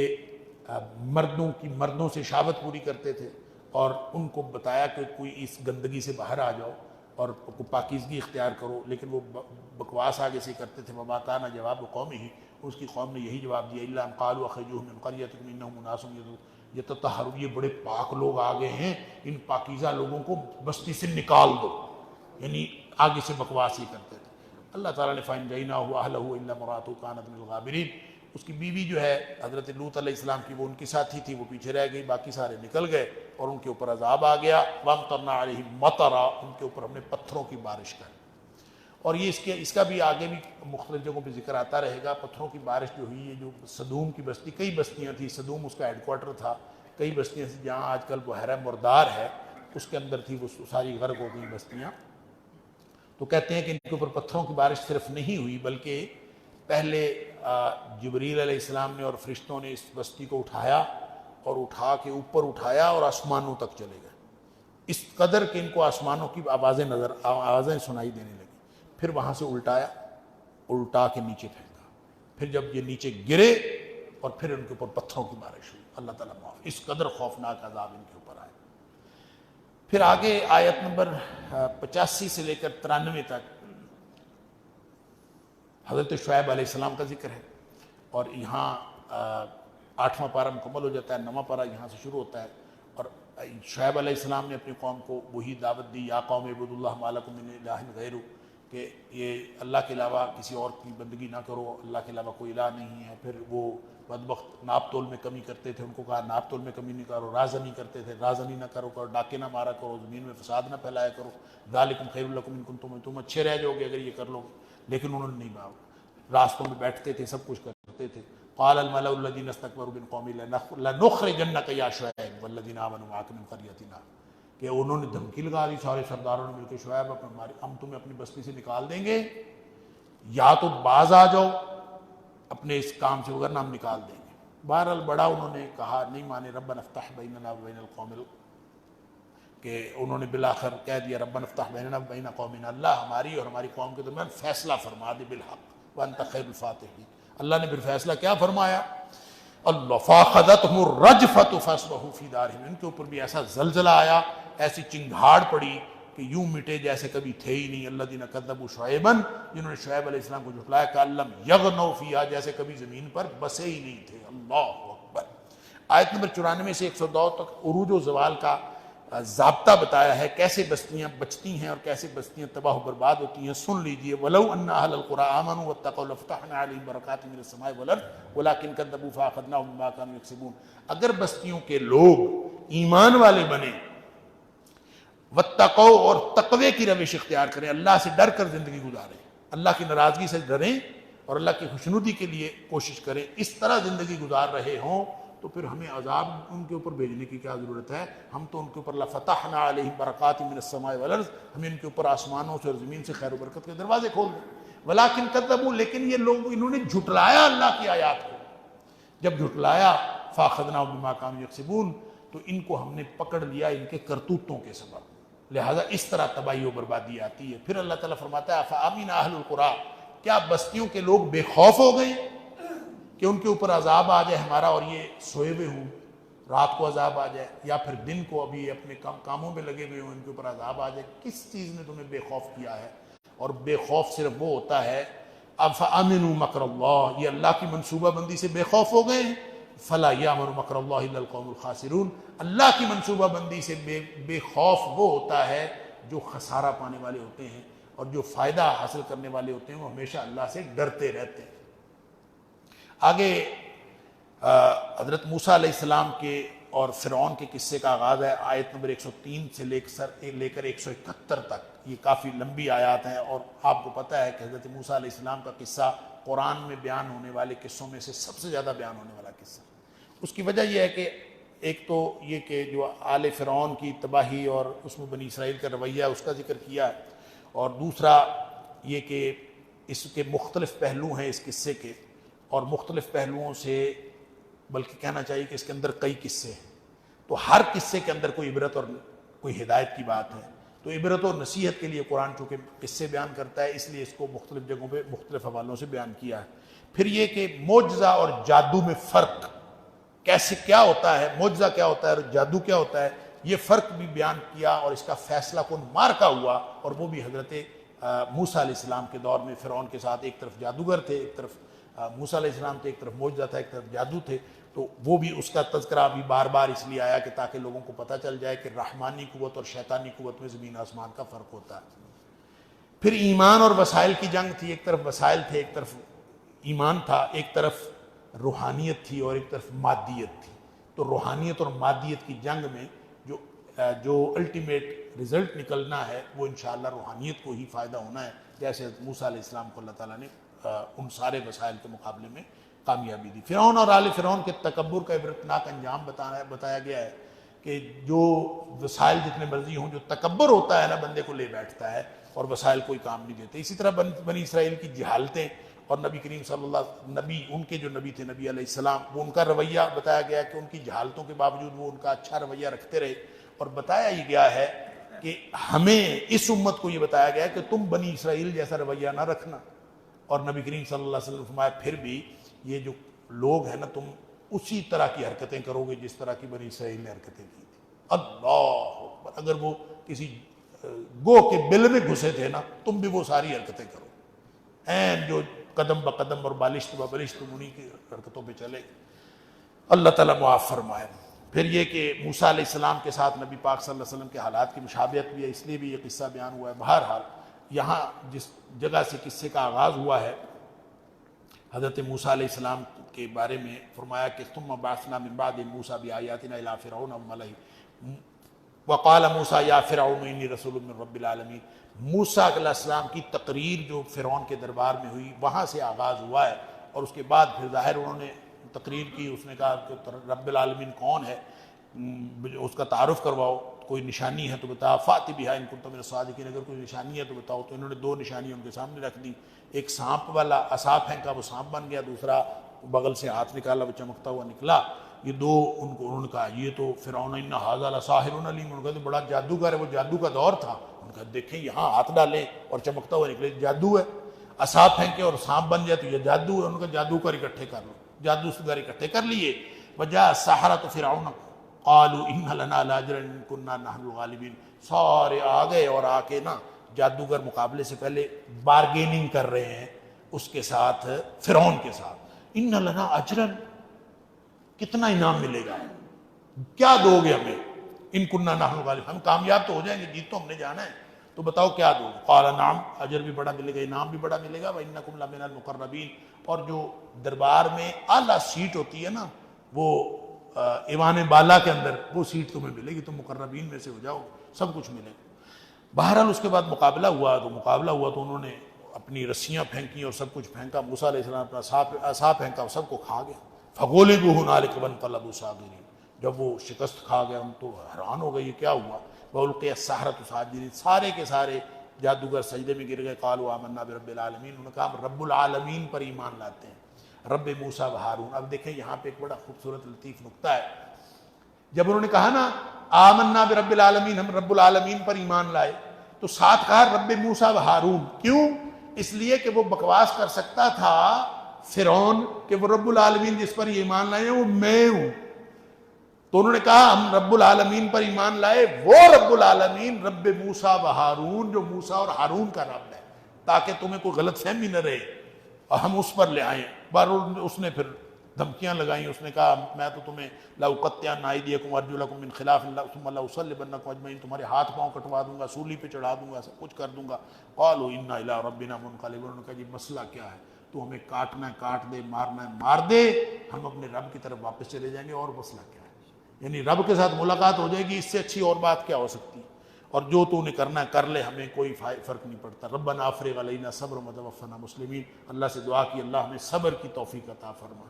مردوں سے شہوت پوری کرتے تھے، اور ان کو بتایا کہ کوئی اس گندگی سے باہر آ جاؤ اور پاکیزگی اختیار کرو، لیکن وہ بکواس آگے سے کرتے تھے. وما كان جواب قومه، اس کی قوم نے یہی جواب دیا الا ان قالوا اخرجوهم من قريتكم انهم اناس يتطهرون، یہ بڑے پاک لوگ آگے ہیں، ان پاکیزہ لوگوں کو بستی سے نکال دو. یعنی آگے سے بکواس ہی کرتے تھے. اللہ تعالیٰ نے فَأَنْجَيْنَاهُ وَأَهْلَهُ إِلَّا امْرَأَتَهُ كَانَتْ مِنَ الْغَابِرِينَ. اس کی بیوی جو ہے حضرت لوط علیہ السلام کی، وہ ان کی ساتھی تھی، وہ پیچھے رہ گئی، باقی سارے نکل گئے اور ان کے اوپر عذاب آ گیا. وَأَمْطَرْنَا عَلَيْهِمْ مَطَرًا، ان کے اوپر ہم نے پتھروں کی بارش کر. اور یہ اس کا بھی آگے بھی مختلف جگہوں پہ ذکر آتا رہے گا. پتھروں کی بارش جو ہوئی ہے، جو سدوم کی بستی، کئی بستیاں تھیں، سدوم اس کا ہیڈ کوارٹر تھا، کئی بستیاں تھیں جہاں آج کل بحیرہ مردار ہے، اس کے اندر تھی، وہ ساری غرق ہو گئی بستیاں. تو کہتے ہیں کہ ان کے اوپر پتھروں کی بارش صرف نہیں ہوئی، بلکہ پہلے جبریل علیہ السلام نے اور فرشتوں نے اس بستی کو اٹھایا اور اٹھا کے اوپر اٹھایا اور آسمانوں تک چلے گئے، اس قدر کہ ان کو آسمانوں کی آوازیں سنائی دینے لگی. پھر وہاں سے الٹا کے نیچے پھینکا. پھر جب یہ نیچے گرے اور پھر ان کے اوپر پتھروں کی بارش ہوئی. اللہ تعالیٰ معاف، اس قدر خوفناک عذاب ان کے اوپر آئے. پھر آگے آیت نمبر 85 سے لے کر 93 تک حضرت شعیب علیہ السلام کا ذکر ہے. اور یہاں 8واں پارہ مکمل ہو جاتا ہے، 9واں پارہ یہاں سے شروع ہوتا ہے. اور شعیب علیہ السلام نے اپنی قوم کو وہی دعوت دی، یا قوم اعبدوا اللہ ما لکم من الہ غیرہ، کہ یہ اللہ کے علاوہ کسی اور کی بندگی نہ کرو، اللہ کے علاوہ کوئی الہ نہیں ہے. پھر وہ بدبخت ناپ تول میں کمی کرتے تھے، ان کو کہا ناپ تول میں کمی نہیں کرو. رازنی کرتے تھے، رازنی نہ کرو، ڈاکے نہ مارا کرو، زمین میں فساد نہ پھیلایا کرو. ذالکم خیر لکم ان کنتم، تم اچھے رہ جاؤ گے اگر یہ کر لو گے. لیکن انہوں نے نہیں مانا، راستوں میں بیٹھتے تھے، سب کچھ کرتے تھے. قال الملأ الذين استكبروا من قومه لنخرجنك يا شعيب والذين آمنوا معك من قريتنا، کہ انہوں نے دھمکی لگا دی سارے سرداروں نے مل کے، شعیب ہم تمہیں اپنی بستی سے نکال دیں گے، یا تو باز آ جاؤ اپنے اس کام سے، وغیرہ ہم نکال دیں گے. بہرحال بڑا انہوں نے کہا، نہیں مانے. ربنا افتح بیننا وبین القوم، کہ انہوں نے بالآخر کہہ دیا ربنا افتح بیننا وبین قومنا، اللہ ہماری اور ہماری قوم کے درمیان فیصلہ فرما دے بالحق وانت خیر الفاتحین. اللہ نے پھر فیصلہ کیا فرمایا؟ اللہ فاخذتهم الرجفة فاصبحوا فی دارہم، ان کے اوپر بھی ایسا زلزلہ آیا، ایسی چنگھاڑ پڑی کہ یوں مٹے جیسے کبھی تھے ہی نہیں. الذین کذبوا شعیبا، جنہوں نے شعیب علیہ السلام کو جھٹلایا، کأن لم یغنوا فیہا، جیسے کبھی زمین پر بسے ہی نہیں تھے. اللہ اکبر. آیت نمبر 94 سے 102 تک عروج و زوال کا ضابطہ بتایا ہے، کیسے بستیاں بچتی ہیں اور کیسے بستیاں تباہ و برباد ہوتی ہیں. سن لیجئے. وَلَوْ أَنَّ أَهْلَ الْقُرَىٰ آمَنُوا وَاتَّقَوْا لَفَتَحْنَا عَلَيْهِمْ بَرَكَاتٍ مِّنَ السَّمَاءِ وَالْأَرْضِ وَلَٰكِن كَذَّبُوا فَأَخَذْنَاهُم بِمَا كَانُوا يَكْسِبُونَ. اگر بستیوں کے لوگ ایمان والے بنے، واتقوا، اور تقوی کی روش اختیار کریں، اللہ سے ڈر کر زندگی گزاریں، اللہ کی ناراضگی سے ڈریں اور اللہ کی خوشنودی کے لیے کوشش کریں، اس طرح زندگی گزار رہے ہوں، تو پھر ہمیں عذاب ان کے اوپر بھیجنے کی کیا ضرورت ہے؟ ہم تو ان کے اوپر لفتحنا علیہم برکات من السماء والارض، ہمیں ان کے اوپر آسمانوں سے اور زمین سے خیر و برکت کے دروازے کھول دیں. ولکن کذبوا، لیکن یہ لوگ انہوں نے جھٹلایا اللہ کی آیات کو. جب جھٹلایا فاخذناہم بما كانوا یکسبون، تو ان کو ہم نے پکڑ لیا ان کے کرتوتوں کے سبب. لہذا اس طرح تباہی و بربادی آتی ہے. پھر اللہ تعالیٰ فرماتا ہے افامن اہل القریٰ، کیا بستیوں کے لوگ بے خوف ہو گئے کہ ان کے اوپر عذاب آ جائے ہمارا اور یہ سوئے ہوئے ہوں، رات کو عذاب آ جائے، یا پھر دن کو ابھی اپنے کاموں میں لگے ہوئے ہوں، ان کے اوپر عذاب آ جائے. کس چیز نے تمہیں بے خوف کیا ہے؟ اور بے خوف صرف وہ ہوتا ہے افامنوا مکر اللہ، یہ اللہ کی منصوبہ بندی سے بے خوف ہو گئے ہیں. فلا یامن مکر اللہ الا القوم الخاسرون، اللہ کی منصوبہ بندی سے بے خوف وہ ہوتا ہے جو خسارہ پانے والے ہوتے ہیں، اور جو فائدہ حاصل کرنے والے ہوتے ہیں وہ ہمیشہ اللہ سے ڈرتے رہتے ہیں. آگے حضرت موسیٰ علیہ السلام کے اور فرعون کے قصے کا آغاز ہے. آیت نمبر 103 سے لے کر 171 تک. یہ کافی لمبی آیات ہیں، اور آپ کو پتہ ہے کہ حضرت موسیٰ علیہ السلام کا قصہ قرآن میں بیان ہونے والے قصوں میں سے سب سے زیادہ بیان ہونے والا قصہ. اس کی وجہ یہ ہے کہ ایک تو یہ کہ جو آل فرعون کی تباہی اور اس میں بنی اسرائیل کا رویہ اس کا ذکر کیا ہے، اور دوسرا یہ کہ اس کے مختلف پہلو ہیں اس قصے کے، اور مختلف پہلوؤں سے بلکہ کہنا چاہیے کہ اس کے اندر کئی قصے ہیں، تو ہر قصے کے اندر کوئی عبرت اور کوئی ہدایت کی بات ہے. تو تو عبرت و نصیحت کے لیے قرآن چونکہ قصے بیان کرتا ہے، اس لیے اس کو مختلف جگہوں پہ مختلف حوالوں سے بیان کیا ہے۔ پھر یہ کہ معجزہ اور جادو میں فرق کیسے کیا ہوتا ہے، معجزہ کیا ہوتا ہے اور جادو کیا ہوتا ہے، یہ فرق بھی بیان کیا، اور اس کا فیصلہ کن مارکا ہوا، اور وہ بھی حضرت موسیٰ علیہ السلام کے دور میں فرعون کے ساتھ ایک طرف جادوگر تھے، ایک طرف موسیٰ علیہ السلام تھے، ایک طرف معجزہ تھا، ایک طرف جادو تھے، تو وہ بھی اس کا تذکرہ بھی بار بار اس لیے آیا کہ تاکہ لوگوں کو پتہ چل جائے کہ رحمانی قوت اور شیطانی قوت میں زمین آسمان کا فرق ہوتا ہے۔ پھر ایمان اور وسائل کی جنگ تھی، ایک طرف وسائل تھے، ایک طرف ایمان تھا، ایک طرف روحانیت تھی اور ایک طرف مادیت تھی۔ تو روحانیت اور مادیت کی جنگ میں جو الٹیمیٹ رزلٹ نکلنا ہے وہ انشاءاللہ روحانیت کو ہی فائدہ ہونا ہے، جیسے موسیٰ علیہ السلام کو اللہ تعالیٰ نے ان سارے وسائل کے مقابلے میں کامیابی دی۔ فرعون اور آل فرعون کے تکبر کا عبرتناک انجام بتایا گیا ہے کہ جو وسائل جتنے مرضی ہوں، جو تکبر ہوتا ہے نا بندے کو لے بیٹھتا ہے اور وسائل کوئی کام نہیں دیتے۔ اسی طرح بنی اسرائیل کی جہالتیں اور نبی کریم صلی اللہ نبی ان کے جو نبی تھے نبی علیہ السلام، وہ ان کا رویہ بتایا گیا کہ ان کی جہالتوں کے باوجود وہ ان کا اچھا رویہ رکھتے رہے، اور بتایا ہی گیا ہے کہ ہمیں اس امت کو یہ بتایا گیا ہے کہ تم بنی اسرائیل جیسا رویہ نہ رکھنا، اور نبی کریم صلی اللہ علیہ وسلم فرمایا پھر بھی یہ جو لوگ ہیں نا تم اسی طرح کی حرکتیں کرو گے جس طرح کی بنی اسرائیل نے حرکتیں کی تھی۔ اللہ اکبر، اگر وہ کسی گو کے بل میں گھسے تھے نا تم بھی وہ ساری حرکتیں کرو، این جو قدم بقدم اور بالشت ببالشت تم انہی کی حرکتوں پہ چلے۔ اللہ تعالیٰ معاف فرمائے۔ پھر یہ کہ موسیٰ علیہ السلام کے ساتھ نبی پاک صلی اللہ علیہ وسلم کے حالات کی مشابہت بھی ہے، اس لیے بھی یہ قصہ بیان ہوا ہے۔ بہرحال یہاں جس جگہ سے قصے کا آغاز ہوا ہے، حضرت موسیٰ علیہ السلام کے بارے میں فرمایا کہ ثم بعثنا من بعد موسیٰ بآیاتنا الی فرعون وملئہ وقال موسیٰ یا فرعون انی رسول من رب العالمین۔ موسیٰ علیہ السلام کی تقریر جو فرعون کے دربار میں ہوئی وہاں سے آغاز ہوا ہے، اور اس کے بعد پھر ظاہر انہوں نے تقریر کی، اس نے کہا کہ رب العالمین کون ہے، اس کا تعارف کرواؤ، کوئی نشانی ہے تو بتا، فاتی بہا ان کنتم من الصادقین، اگر کوئی نشانی ہے تو بتاؤ۔ تو انہوں نے دو نشانیاں ان کے سامنے رکھ دی، ایک سانپ والا عصا پھینکا وہ سانپ بن گیا، دوسرا بغل سے ہاتھ نکالا وہ چمکتا ہوا نکلا۔ یہ دو انہوں نے کہا یہ تو فرعون ان ھذا لساحر علیم، انہوں نے کہا تو بڑا جادوگر ہے، وہ جادو کا دور تھا۔ انہوں نے کہا دیکھیں یہاں ہاتھ ڈالیں اور چمکتا ہوا نکلے، جادو ہے، عصا پھینکے اور سانپ بن جائے تو یہ جادو ہے۔ انہوں نے کہا جادو کر اکٹھے کر لو، جادو سگر اکٹھے کر لیے۔ وجاء السحرۃ فرعون قالوا ان لنا لاجرا ان كنا نحن الغالبین، سارے آ گئے اور آ کے نا جادوگر مقابلے سے پہلے بارگیننگ کر رہے ہیں اس کے ساتھ، فرعون کے ساتھ۔ ان لنا اجرا، کتنا انعام ملے گا، کیا دو گے ہمیں، ان كنا نحن الغالبین، ہم کامیاب تو ہو جائیں گے، جیت تو ہم نے جانا ہے، تو بتاؤ کیا دو گے۔ قال نعم، اجر بھی بڑا ملے گا، انعام بھی بڑا ملے گا، وانکم لمن المقربین، اور جو دربار میں اعلیٰ سیٹ ہوتی ہے نا وہ ایوان بالا کے اندر، وہ سیٹ تمہیں ملے گی، تم مقربین میں سے ہو جاؤ، سب کچھ ملے گا۔ بہرحال اس کے بعد مقابلہ ہوا تو انہوں نے اپنی رسیاں پھینکی اور سب کچھ پھینکا، موسیٰ علیہ السلام اپنا عصا پھینکا اور سب کو کھا گیا۔ فغلبوا هنالك وانقلبوا صاغرین، جب وہ شکست کھا گیا ہم تو حیران ہو گئے یہ کیا ہوا۔ والقی السحرۃ ساجدین، سارے کے سارے جادوگر سجدے میں گر گئے۔ قالوا آمنا برب العالمین، انہوں نے کہا ہم رب العالمین پر ایمان لاتے ہیں، رب موسیٰ و ہارون۔ اب دیکھیں یہاں پہ ایک بڑا خوبصورت لطیف نکتہ ہے، جب انہوں نے کہا نا آمنا برب العالمین، ہم رب العالمین پر ایمان لائے، تو ساتھ کہا رب موسیٰ و ہارون، کیوں؟ اس لیے کہ وہ بکواس کر سکتا تھا فرعون کہ وہ رب العالمین جس پر یہ ایمان لائے ہیں وہ میں ہوں، تو انہوں نے کہا ہم رب العالمین پر ایمان لائے، وہ رب العالمین رب موسیٰ و ہارون جو موسیٰ اور ہارون کا رب ہے، تاکہ تمہیں کوئی غلط فہمی نہ رہے اور ہم اس پر لے آئیں۔ اس نے پھر دھمکیاں لگائیں، اس نے کہا میں تو تمہیں لأقطعن أيديكم وأرجلكم من خلاف ثم لأصلبنكم أجمعين، تمہارے ہاتھ پاؤں کٹوا دوں گا، سولی پہ چڑھا دوں گا، سب کچھ کر دوں گا۔ قالوا إنا إلى ربنا منقلبون، انہوں نے کہا جی مسئلہ کیا ہے، تو ہمیں کاٹنا ہے کاٹ دے، مارنا ہے مار دے، ہم اپنے رب کی طرف واپس چلے جائیں گے، اور مسئلہ کیا ہے، یعنی رب کے ساتھ ملاقات ہو جائے گی، اس سے اچھی اور بات کیا ہو سکتی، اور جو تو نے کرنا ہے کر لے، ہمیں کوئی فرق نہیں پڑتا۔ ربنا افرغ علینا صبرا وتوفنا مسلمین، اللہ سے دعا کی اللہ ہمیں صبر کی توفیق عطا فرما۔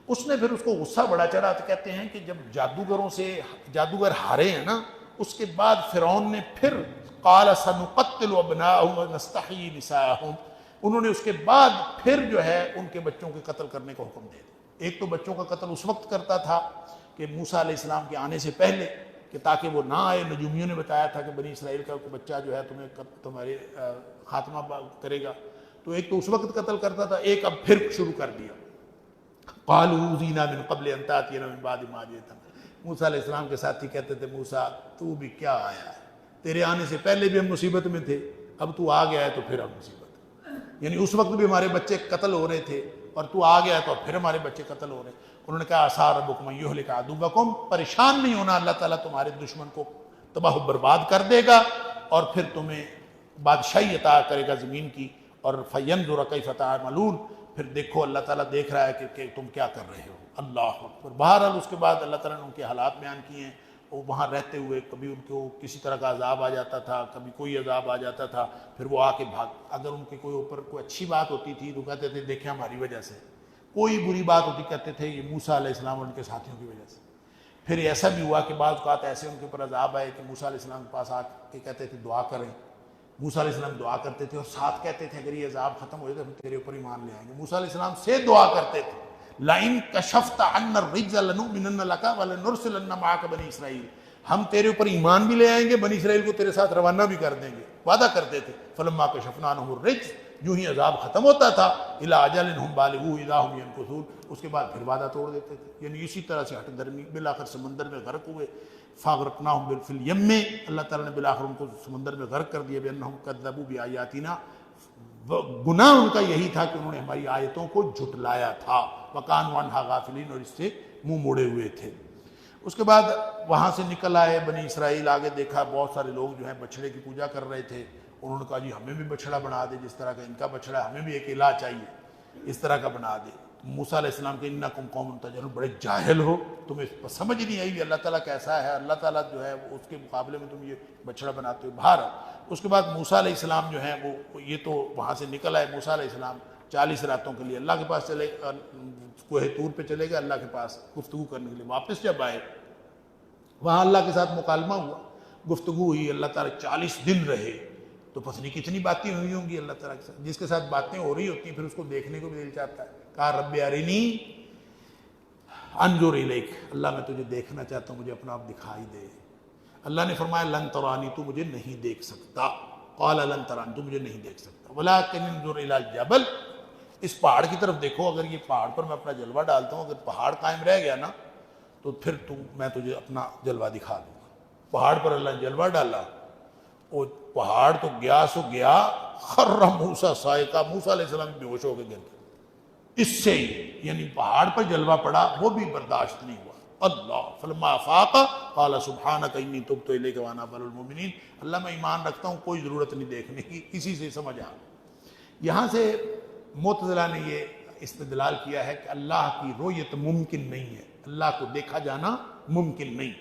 اس نے پھر اس کو غصہ بڑا چڑھا، تو کہتے ہیں کہ جب جادوگروں سے جادوگر ہارے ہیں نا، اس کے بعد فرعون نے پھر قال سنقتل ابناءهم ونستحيي نساءهم، انہوں نے اس کے بعد پھر جو ہے ان کے بچوں کے قتل کرنے کا حکم دے دیا۔ ایک تو بچوں کا قتل اس وقت کرتا تھا کہ موسیٰ علیہ السلام کے آنے سے پہلے، کہ تاکہ وہ نہ آئے. نجومیوں نے بتایا تھا کہ بنی اسرائیل کا بچہ جو ہے تمہارے خاتمہ کرے گا. تو ایک تو اس وقت قتل کرتا تھا، ایک اب پھر شروع کر دیا. قالوا اوذینا من قبل ان تاتینا من بعد ما جئتنا. موسیٰ علیہ السلام کے ساتھی کہتے تھے موسیٰ تو بھی کیا آیا ہے، تیرے آنے سے پہلے بھی ہم مصیبت میں تھے، اب تو آ گیا ہے تو پھر ہم مصیبت. یعنی اس وقت بھی ہمارے بچے قتل ہو رہے تھے اور تو آ گیا ہے تو پھر ہمارے بچے قتل ہو رہے ہیں. انہوں نے کہا عسیٰ ربکم ان یہلک عدوکم، پریشان نہیں ہونا، اللہ تعالیٰ تمہارے دشمن کو تباہ و برباد کر دے گا اور پھر تمہیں بادشاہی عطا کرے گا زمین کی. اور فینظر کیف تعملون، پھر دیکھو اللہ تعالیٰ دیکھ رہا ہے کہ تم کیا کر رہے ہو. اللہ اکبر. بہرحال اس کے بعد اللہ تعالیٰ نے ان کے حالات بیان کیے ہیں. وہ وہاں رہتے ہوئے کبھی ان کو کسی طرح کا عذاب آ جاتا تھا، کبھی کوئی عذاب آ جاتا تھا، پھر وہ آ کے بھاگ. اگر ان کے کوئی اوپر کوئی اچھی بات ہوتی تھی تو کہتے تھے دیکھیں ہماری وجہ سے، کوئی بری بات ہوتی کہتے تھے یہ موسیٰ علیہ السلام اور ان کے ساتھیوں کی وجہ سے. پھر ایسا بھی ہوا کہ بعض اوقات ایسے ان کے اوپر عذاب آئے کہ موسیٰ علیہ السلام کے پاس آ کے کہتے تھے دعا کریں. موسیٰ علیہ السلام دعا کرتے تھے اور ساتھ کہتے تھے اگر یہ عذاب ختم ہو جائے تو ہم تیرے اوپر ایمان لے آئیں گے. موسیٰ علیہ السلام سے دعا کرتے تھے لئن کشفت عنا الرجز لنؤمنن لک ولنرسلن معک بنی اسرائیل، ہم تیرے اوپر ایمان بھی لے آئیں گے، بنی اسرائیل کو تیرے ساتھ روانہ بھی کر دیں گے. وعدہ کرتے تھے. فلما کشفنا عنہم الرجز، جو ہی عذاب ختم ہوتا تھا الی اجل ہم بالغوہ اذا ہم ینکثون، اس کے بعد پھر وعدہ توڑ دیتے تھے. یعنی اسی طرح سے ہٹ درمی بالآخر سمندر میں غرق ہوئے. فاغرقناہم فی الیم، اللہ تعالیٰ نے بالآخر ان کو سمندر میں غرق کر دیا. بانہم کذبوا بآیاتنا، گناہ ان کا یہی تھا کہ انہوں نے ہماری آیتوں کو جھٹلایا تھا. وکانوا عنہا غافلین، اور اس سے منہ موڑے ہوئے تھے. اس کے بعد وہاں سے نکل آئے بنی اسرائیل. آگے دیکھا بہت سارے لوگ جو ہیں بچھڑے کی پوجا کر رہے تھے. انہوں نے کہا جی ہمیں بھی بچھڑا بنا دے، جس طرح کا ان کا بچھڑا ہے ہمیں بھی ایک الہ چاہیے، اس طرح کا بنا دے. موسیٰ علیہ السلام کہ انکم قوم تجہلون، بڑے جاہل ہو، تمہیں سمجھ نہیں آئی اللہ تعالیٰ کیسا ہے. اللہ تعالیٰ جو ہے اس کے مقابلے میں تم یہ بچھڑا بناتے ہو. باہر اس کے بعد موسیٰ علیہ السلام جو ہیں وہ یہ تو وہاں سے نکل آئے. موسیٰ علیہ السلام 40 راتوں کے لیے اللہ کے پاس چلے، کوہ طور پہ چلے گئے اللہ کے پاس گفتگو کرنے کے لیے. واپس جب آئے وہاں اللہ کے ساتھ مکالمہ ہوا، گفتگو ہوئی. اللہ تعالیٰ 40 دن رہے تو پتہ نہیں کتنی باتیں ہوئی ہوں گی اللہ تعالیٰ کے ساتھ. جس کے ساتھ باتیں ہو رہی ہوتی ہیں پھر اس کو دیکھنے کو بھی دل چاہتا ہے. کہا رب ارنی انظر الیک، اللہ میں تجھے دیکھنا چاہتا ہوں، مجھے اپنا آپ دکھائی دے. اللہ نے فرمایا لن ترانی، تو مجھے نہیں دیکھ سکتا. قال لن ترانی، تو مجھے نہیں دیکھ سکتا. ولکن انظر الی الجبل، اس پہاڑ کی طرف دیکھو. اگر یہ پہاڑ پر میں اپنا جلوہ ڈالتا ہوں، اگر پہاڑ قائم رہ گیا نا تو پھر میں تجھے اپنا جلوہ دکھا دوں گا. پہاڑ پر اللہ نے جلوہ ڈالا، وہ پہاڑ تو گیا سو گیا. خر موسیٰ صاعقہ، موسیٰ علیہ السلام بے ہوش ہو کے گر گئے. اس سے ہی یعنی پہاڑ پر جلوہ پڑا، وہ بھی برداشت نہیں ہوا. اللہ فلما افاق قال سبحانک انی تبت الیک وانا اول المؤمنین، اللہ میں ایمان رکھتا ہوں، کوئی ضرورت نہیں دیکھنے کی، اسی سے سمجھ آ. یہاں سے معتزلہ نے یہ استدلال کیا ہے کہ اللہ کی رؤیت ممکن نہیں ہے، اللہ کو دیکھا جانا ممکن نہیں.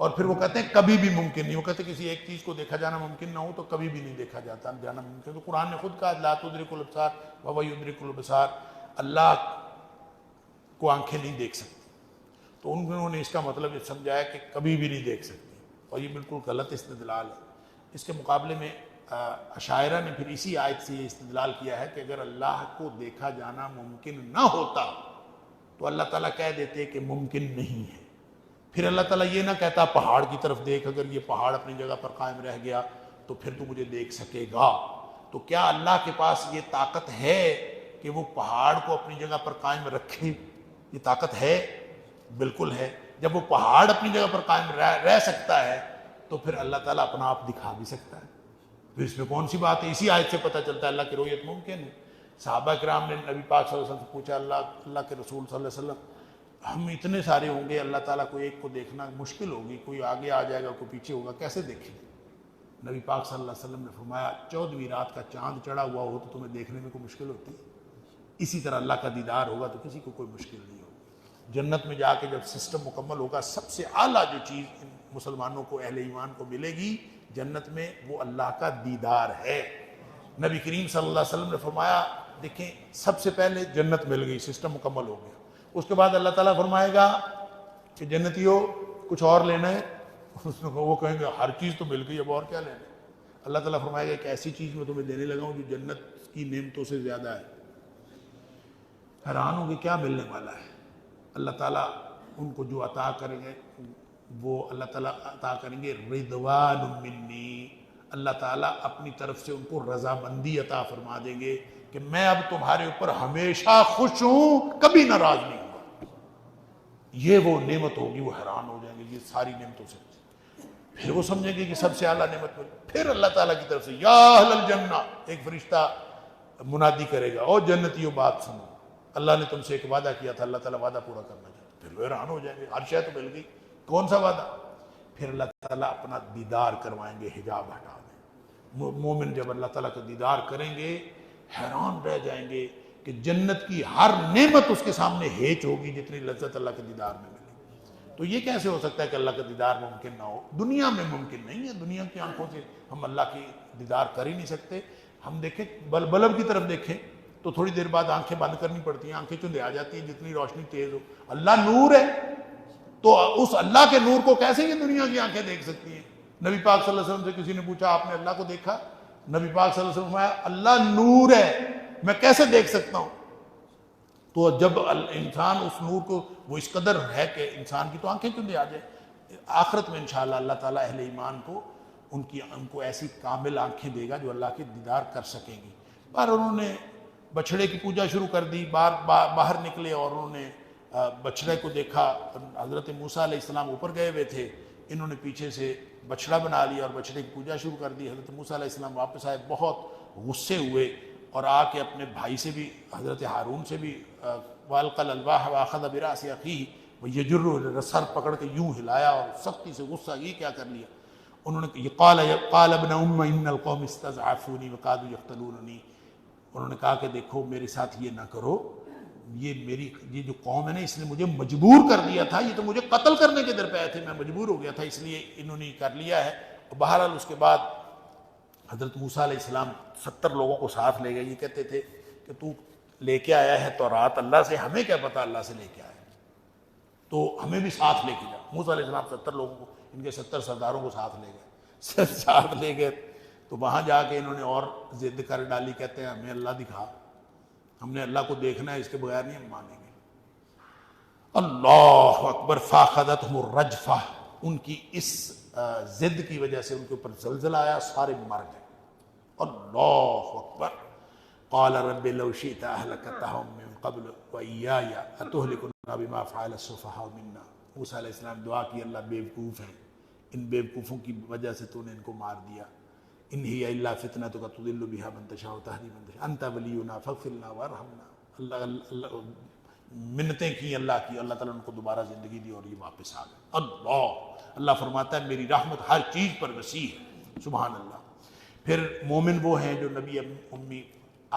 اور پھر وہ کہتے ہیں کبھی بھی ممکن نہیں. وہ کہتے ہیں کسی ایک چیز کو دیکھا جانا ممکن نہ ہو تو کبھی بھی نہیں دیکھا جانا ممکن. تو قرآن نے خود کہا لا تدرک الابصار وهو یدرک الابصار، اللہ کو آنکھیں نہیں دیکھ سکتی. تو انہوں نے اس کا مطلب یہ سمجھایا کہ کبھی بھی نہیں دیکھ سکتی، اور یہ بالکل غلط استدلال ہے. اس کے مقابلے میں اشاعرہ نے پھر اسی آیت سے یہ استدلال کیا ہے کہ اگر اللہ کو دیکھا جانا ممکن نہ ہوتا تو اللہ تعالیٰ کہہ دیتے کہ ممکن نہیں ہے. پھر اللہ تعالیٰ یہ نہ کہتا پہاڑ کی طرف دیکھ، اگر یہ پہاڑ اپنی جگہ پر قائم رہ گیا تو پھر تو مجھے دیکھ سکے گا. تو کیا اللہ کے پاس یہ طاقت ہے کہ وہ پہاڑ کو اپنی جگہ پر قائم رکھے؟ یہ طاقت ہے، بالکل ہے. جب وہ پہاڑ اپنی جگہ پر قائم رہ سکتا ہے تو پھر اللہ تعالیٰ اپنا آپ دکھا بھی سکتا ہے. تو اس میں کون سی بات ہے؟ اسی آیت سے پتہ چلتا ہے اللہ کی رؤیت ممکن ہے. صحابہ کرام نے نبی پاک صلی اللہ علیہ وسلم سے پوچھا اللہ کے رسول صلی اللہ علیہ وسلم ہم اتنے سارے ہوں گے، اللہ تعالیٰ کو ایک کو دیکھنا مشکل ہوگی، کوئی آگے آ جائے گا کوئی پیچھے ہوگا، کیسے دیکھیں؟ نبی پاک صلی اللہ علیہ وسلم نے فرمایا 14ویں رات کا چاند چڑھا ہوا ہو تو تمہیں دیکھنے میں کوئی مشکل ہوتی ہے؟ اسی طرح اللہ کا دیدار ہوگا تو کسی کو کوئی مشکل نہیں ہوگی. جنت میں جا کے جب سسٹم مکمل ہوگا، سب سے اعلیٰ جو چیز مسلمانوں کو، اہل ایمان کو ملے گی جنت میں، وہ اللہ کا دیدار ہے. نبی کریم صلی اللہ علیہ وسلم نے فرمایا دیکھیں سب سے پہلے جنت مل گئی، سسٹم مکمل ہو گیا. اس کے بعد اللہ تعالیٰ فرمائے گا کہ جنتیوں کچھ اور لینا ہے. وہ کہیں گے ہر چیز تو مل گئی، اب اور کیا لینا ہے؟ اللہ تعالیٰ فرمائے گا ایک ایسی چیز میں تمہیں دینے لگا ہوں جو جنت کی نعمتوں سے زیادہ ہے. حیران ہوں گے کیا ملنے والا ہے. اللہ تعالیٰ ان کو جو عطا کریں گے وہ اللہ تعالیٰ عطا کریں گے رضوان منی، اللہ تعالیٰ اپنی طرف سے ان کو رضامندی عطا فرما دیں گے کہ میں اب تمہارے اوپر ہمیشہ خوش ہوں، کبھی ناراض نہیں ہوں۔ یہ وہ نعمت ہوگی، وہ حیران ہو جائیں گے یہ ساری نعمتوں سے، پھر وہ سمجھیں گے کہ سب سے اعلیٰ نعمت ملی۔ پھر اللہ تعالیٰ کی طرف سے یا اہل الجنہ، ایک فرشتہ منادی کرے گا، اور جنتیوں بات سنو، اللہ نے تم سے ایک وعدہ کیا تھا، اللہ تعالیٰ وعدہ پورا کرنا چاہتا۔ پھر وہ حیران ہو جائیں گے، ہر شے تو مل گئی، کون سا وعدہ؟ پھر اللہ تعالیٰ اپنا دیدار کروائیں گے، حجاب ہٹا دیں۔ مومن جب اللہ تعالیٰ کا دیدار کریں گے حیران رہ جائیں گے کہ جنت کی ہر نعمت اس کے سامنے ہیچ ہوگی جتنی لذت اللہ کے دیدار میں ملے۔ تو یہ کیسے ہو سکتا ہے کہ اللہ کا دیدار ممکن نہ ہو؟ دنیا میں ممکن نہیں ہے، دنیا کی آنکھوں سے ہم اللہ کی دیدار کر ہی نہیں سکتے۔ ہم دیکھیں بلب کی طرف دیکھیں تو تھوڑی دیر بعد آنکھیں بند کرنی پڑتی ہیں، آنکھیں چندے آ جاتی ہیں جتنی روشنی تیز ہو۔ اللہ نور ہے، تو اس اللہ کے نور کو کیسے یہ دنیا کی آنکھیں دیکھ سکتی ہیں؟ نبی پاک صلی اللہ علیہ وسلم سے کسی نے پوچھا آپ نے اللہ کو دیکھا؟ نبی پاک صلی اللہ علیہ وسلم فرمایا اللہ نور ہے، میں کیسے دیکھ سکتا ہوں؟ تو جب انسان اس نور کو، وہ اس قدر ہے کہ انسان کی تو آنکھیں چندے آ جائے۔ آخرت میں انشاءاللہ اللہ تعالیٰ اہل ایمان کو ان کو ایسی کامل آنکھیں دے گا جو اللہ کے دیدار کر سکیں گی۔ پر انہوں نے بچھڑے کی پوجا شروع کر دی، باہر نکلے اور انہوں نے بچڑے کو دیکھا۔ حضرت موسیٰ علیہ السلام اوپر گئے ہوئے تھے، انہوں نے پیچھے سے بچڑا بنا لیا اور بچڑے کی پوجا شروع کر دی۔ حضرت موسیٰ علیہ السلام واپس آئے، بہت غصے ہوئے اور آ کے اپنے بھائی سے بھی، حضرت ہارون سے بھی وَأَلْقَى الْأَلْوَاحَ وَأَخَذَ بِرَأْسِ أَخِيهِ وَيَجُرُّهُ، سر پکڑ کے یوں ہلایا اور سختی سے غصہ، یہ کیا کر لیا؟ انہوں نے قال ابن ام ان القوم استضعفوني وكادوا يقتلونني، انہوں نے کہا کہ دیکھو میرے ساتھ یہ نہ کرو، یہ جو قوم ہے نا اس نے مجھے مجبور کر دیا تھا، یہ تو مجھے قتل کرنے کے در پہ آئے تھے، میں مجبور ہو گیا تھا، اس لیے انہوں نے کر لیا ہے۔ بہرحال اس کے بعد حضرت موسیٰ علیہ السلام 70 لوگوں کو ساتھ لے گئے۔ یہ کہتے تھے کہ تو لے کے آیا ہے تورات اللہ سے، ہمیں کیا پتا اللہ سے لے کے آیا، تو ہمیں بھی ساتھ لے کے جا۔ موسیٰ علیہ السلام 70 لوگوں کو، ان کے 70 سرداروں کو ساتھ لے گئے، ساتھ لے گئے تو وہاں جا کے انہوں نے اور ضد کر ڈالی، کہتے ہیں ہمیں اللہ دکھا، ہم نے اللہ کو دیکھنا ہے، اس کے بغیر نہیں ہم مانیں گے۔ اللہ اکبر، فاخذتہم الرجفہ، ان کی اس ضد کی وجہ سے ان کے اوپر زلزلہ آیا، سارے مر گئے۔ اللہ اکبر۔ قال رب لو شئت اہلکتہم من قبل وإیایا اتہلکنا بما فعل السفہاء منا۔ موسیٰ علیہ السلام دعا کی، اللہ بیوقوف ہیں، ان بیوقوفوں کی وجہ سے تو نے ان کو مار دیا۔ ان ہی الا فتنتک تضل بها من تشاء وتهدی من تشاء انت ولینا فاغفر لنا وارحمنا۔ اللہ منتیں کی اللہ کی، اللہ تعالیٰ نے ان کو دوبارہ زندگی دی اور یہ واپس آ گئے۔ اللہ فرماتا ہے میری رحمت ہر چیز پر وسیع ہے، سبحان اللہ۔ پھر مومن وہ ہیں جو نبی امی،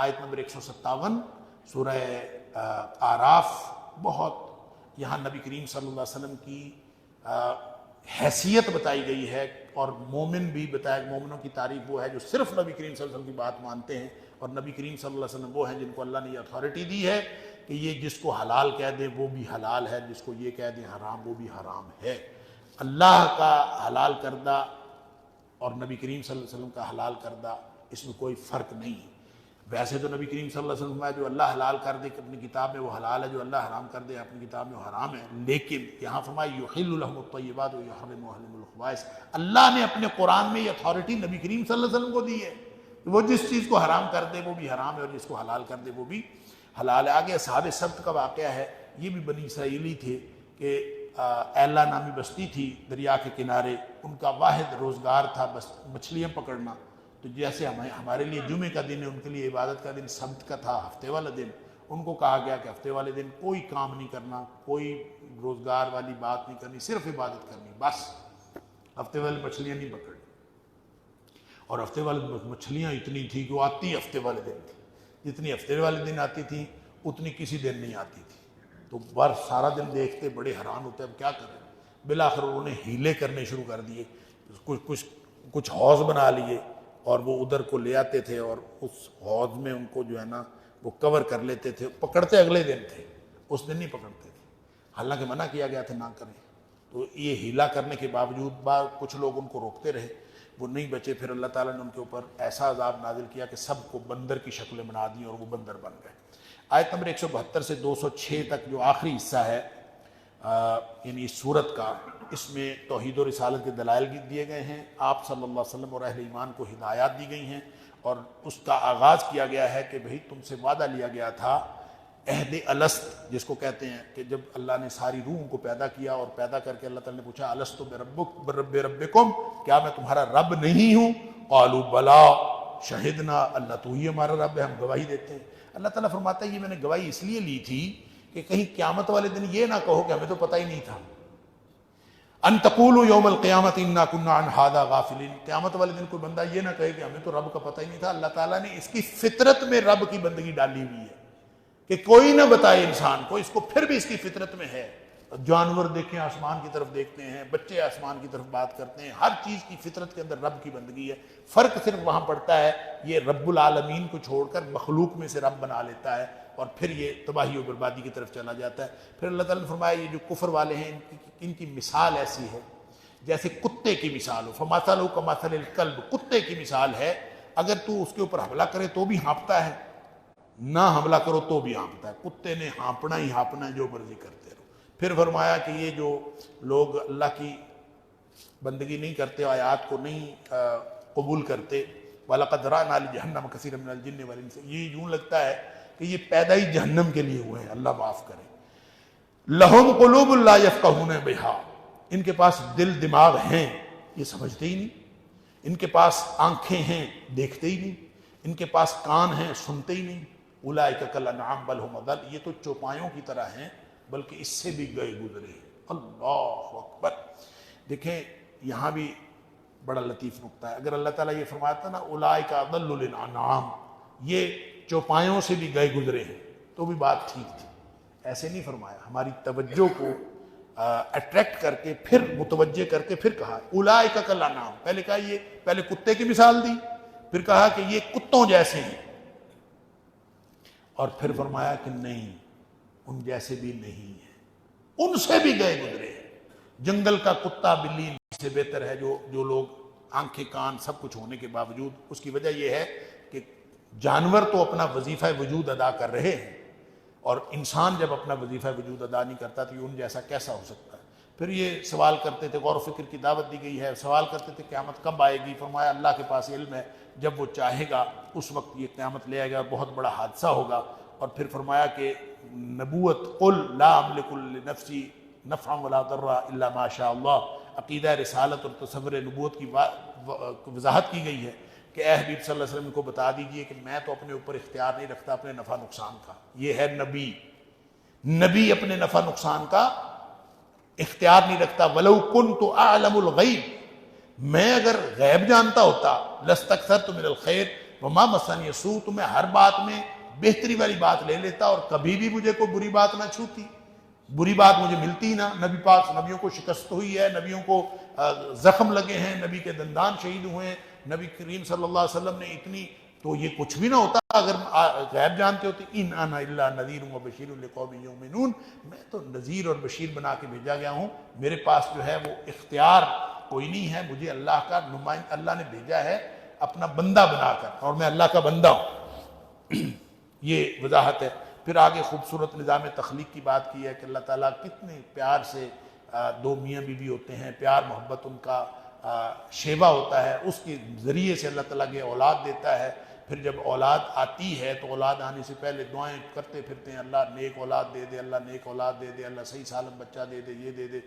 آیت نمبر 157 سورہ اعراف، بہت یہاں نبی کریم صلی اللہ علیہ وسلم کی حیثیت بتائی گئی ہے، اور مومن بھی بتایا، مومنوں کی تعریف وہ ہے جو صرف نبی کریم صلی اللہ علیہ وسلم کی بات مانتے ہیں، اور نبی کریم صلی اللہ علیہ وسلم وہ ہیں جن کو اللہ نے یہ اتھارٹی دی ہے کہ یہ جس کو حلال کہہ دیں وہ بھی حلال ہے، جس کو یہ کہہ دیں حرام وہ بھی حرام ہے۔ اللہ کا حلال کردہ اور نبی کریم صلی اللہ علیہ وسلم کا حلال کردہ، اس میں کوئی فرق نہیں ہے۔ ویسے تو نبی کریم صلی اللہ علیہ وسلم جو اللہ حلال کر دے اپنی کتاب میں وہ حلال ہے، جو اللہ حرام کر دے اپنی کتاب میں وہ حرام ہے، لیکن یہاں فرمایا یحل لهم الطیبات ویحرم علیہم الخبائث۔ اللہ نے اپنے قرآن میں یہ اتھارٹی نبی کریم صلی اللہ علیہ وسلم کو دی ہے، وہ جس چیز کو حرام کر دے وہ بھی حرام ہے، اور جس کو حلال کر دے وہ بھی حلال ہے۔ آگے اصحاب سبت کا واقعہ ہے، یہ بھی بنی اسرائیلی تھے کہ ایلا نامی بستی تھی دریا کے کنارے، ان کا واحد روزگار تھا بس مچھلیاں پکڑنا۔ تو جیسے ہمارے لیے جمعے کا دن ہے، ان کے لیے عبادت کا دن سبت کا تھا، ہفتے والا دن۔ ان کو کہا گیا کہ ہفتے والے دن کوئی کام نہیں کرنا، کوئی روزگار والی بات نہیں کرنی، صرف عبادت کرنی، بس ہفتے والے مچھلیاں نہیں پکڑنی۔ اور ہفتے والے مچھلیاں اتنی تھی کہ وہ آتی ہفتے والے دن تھی، جتنی ہفتے والے دن آتی تھی اتنی کسی دن نہیں آتی تھی۔ تو بر سارا دن دیکھتے بڑے حیران ہوتے اب کیا کریں۔ بالآخر انہوں نے ہیلے کرنے شروع کر دیے، کچھ حوض بنا لیے اور وہ ادھر کو لے آتے تھے اور اس حوض میں ان کو جو ہے نا وہ کور کر لیتے تھے، پکڑتے اگلے دن تھے، اس دن نہیں پکڑتے تھے، حالانکہ منع کیا گیا تھا نہ کریں۔ تو یہ ہیلا کرنے کے باوجود کچھ لوگ ان کو روکتے رہے، وہ نہیں بچے۔ پھر اللہ تعالیٰ نے ان کے اوپر ایسا عذاب نازل کیا کہ سب کو بندر کی شکلیں بنا دی اور وہ بندر بن گئے۔ آیت نمبر 172 سے 206 تک جو آخری حصہ ہے یعنی اس سورت کا، اس میں توحید و رسالت کے دلائل بھی دیے گئے ہیں، آپ صلی اللہ علیہ وسلم اور اہل ایمان کو ہدایات دی گئی ہیں، اور اس کا آغاز کیا گیا ہے کہ بھئی تم سے وعدہ لیا گیا تھا عہد الست جس کو کہتے ہیں، کہ جب اللہ نے ساری روحوں کو پیدا کیا اور پیدا کر کے اللہ تعالیٰ نے پوچھا الست برب ربکم، کیا میں تمہارا رب نہیں ہوں؟ قالوا بلا شہدنا، اللہ تو ہی ہمارا رب ہے، ہم گواہی دیتے ہیں۔ اللہ تعالیٰ فرماتا ہے یہ میں نے گواہی اس لیے لی تھی کہ کہیں قیامت والے دن یہ نہ کہو کہ ہمیں تو پتہ ہی نہیں تھا، ان تقولوا یوم القیامت انا کنا عن ھذا غافلین، قیامت والے دن کوئی بندہ یہ نہ کہے کہ ہمیں تو رب کا پتہ ہی نہیں تھا۔ اللہ تعالیٰ نے اس کی فطرت میں رب کی بندگی ڈالی ہوئی ہے کہ کوئی نہ بتائے انسان کو، اس کو پھر بھی اس کی فطرت میں ہے۔ جانور دیکھیں آسمان کی طرف دیکھتے ہیں، بچے آسمان کی طرف بات کرتے ہیں، ہر چیز کی فطرت کے اندر رب کی بندگی ہے۔ فرق صرف وہاں پڑتا ہے یہ رب العالمین کو چھوڑ کر مخلوق میں سے رب بنا لیتا ہے اور پھر یہ تباہی و بربادی کی طرف چلا جاتا ہے۔ پھر اللہ تعالیٰ نے فرمایا یہ جو کفر والے ہیں ان کی مثال ایسی ہے جیسے کتے کی مثال ہو، فمثلہ کمثل الکلب، کتے کی مثال ہے، اگر تو اس کے اوپر حملہ کرے تو بھی ہانپتا ہے، نہ حملہ کرو تو بھی ہانپتا ہے، کتے نے ہانپنا ہی ہانپنا ہے، جو مرضی کرتے رہو۔ پھر فرمایا کہ یہ جو لوگ اللہ کی بندگی نہیں کرتے، آیات کو نہیں قبول کرتے، وَلَقَدْ رَأْنَا لِجَهَنَّمَ كَثِيرًا مِنَ الْجِنِّ وَالْإِنسِ، یہ یوں لگتا ہے کہ یہ پیدا ہی جہنم کے لیے ہوئے ہیں، اللہ معاف کرے۔ لَهُمْ قُلُوبٌ لَا يَفْقَهُونَ بِهَا، ان کے پاس دل دماغ ہیں یہ سمجھتے ہی نہیں، ان کے پاس آنکھیں ہیں دیکھتے ہی نہیں، ان کے پاس کان ہیں سنتے ہی نہیں، اولئک کالانعام بل ھم اضل، یہ تو چوپایوں کی طرح ہیں بلکہ اس سے بھی گئے گزرے۔ اللہ اکبر! دیکھیں یہاں بھی بڑا لطیف نکتہ ہے، اگر اللہ تعالیٰ یہ فرماتا نا اولئک اضل الانعام، یہ چوپایوں سے بھی گئے گزرے ہیں، تو بھی بات ٹھیک تھی، ایسے نہیں فرمایا، ہماری توجہ کو اٹریکٹ کر کے پھر متوجہ کر کے پھر کہا اولئک کالانعام، پہلے کہا یہ، پہلے کتے کی مثال دی، پھر کہا کہ یہ کتوں جیسے ہیں، اور پھر فرمایا کہ نہیں ان جیسے بھی نہیں ہیں، ان سے بھی گئے گزرے ہیں۔ جنگل کا کتا بلی سے بہتر ہے، جو لوگ آنکھیں کان سب کچھ ہونے کے باوجود، اس کی وجہ یہ ہے کہ جانور تو اپنا وظیفہ وجود ادا کر رہے ہیں، اور انسان جب اپنا وظیفہ وجود ادا نہیں کرتا تو یہ ان جیسا کیسا ہو سکتا ہے۔ پھر یہ سوال کرتے تھے، غور و فکر کی دعوت دی گئی ہے، سوال کرتے تھے قیامت کب آئے گی؟ فرمایا اللہ کے پاس علم ہے، جب وہ چاہے گا اس وقت یہ قیامت لے آئے گا، بہت بڑا حادثہ ہوگا۔ اور پھر فرمایا کہ نبوت قل لا املک لنفسی نفعا ولا ضرا الا ما شاء اللہ، عقیدہ رسالت اور تصور نبوت کی وضاحت کی گئی ہے کہ اے حبیب صلی اللہ علیہ وسلم کو بتا دیجئے کہ میں تو اپنے اوپر اختیار نہیں رکھتا اپنے نفع نقصان کا، یہ ہے نبی اپنے نفع نقصان کا اختیار نہیں رکھتا۔ وَلَوْ كُنْتُ أَعْلَمُ الْغَيْبِ، میں اگر غیب جانتا ہوتا لَاسْتَكْثَرْتُ مِنَ الْخَيْرِ وَمَا مَسَّنِيَ السُّوءُ، تو میں ہر بات میں بہتری والی بات لے لیتا اور کبھی بھی مجھے کوئی بری بات نہ چھوتی، بری بات مجھے ملتی نہ۔ نبی پاک، نبیوں کو شکست ہوئی ہے، نبیوں کو زخم لگے ہیں، نبی کے دندان شہید ہوئے ہیں، نبی کریم صلی اللہ علیہ وسلم نے اتنی، تو یہ کچھ بھی نہ ہوتا اگر غیب جانتے ہوتے۔ ان انا الا نذیر وبشیر لقوم یؤمنون، میں تو نذیر اور بشیر بنا کے بھیجا گیا ہوں، میرے پاس جو ہے وہ اختیار کوئی نہیں ہے، مجھے اللہ کا نمائندہ، اللہ نے بھیجا ہے اپنا بندہ بنا کر، اور میں اللہ کا بندہ ہوں۔ یہ وضاحت ہے۔ پھر آگے خوبصورت نظام تخلیق کی بات کی ہے کہ اللہ تعالیٰ کتنے پیار سے دو میاں بیوی ہوتے ہیں، پیار محبت ان کا شیوا ہوتا ہے، اس کے ذریعے سے اللہ تعالیٰ کے اولاد دیتا ہے۔ پھر جب اولاد آتی ہے تو اولاد آنے سے پہلے دعائیں کرتے پھرتے ہیں، اللہ نیک اولاد دے دے، اللہ نیک اولاد دے دے، اللہ صحیح سالم بچہ دے دے، یہ دے دے۔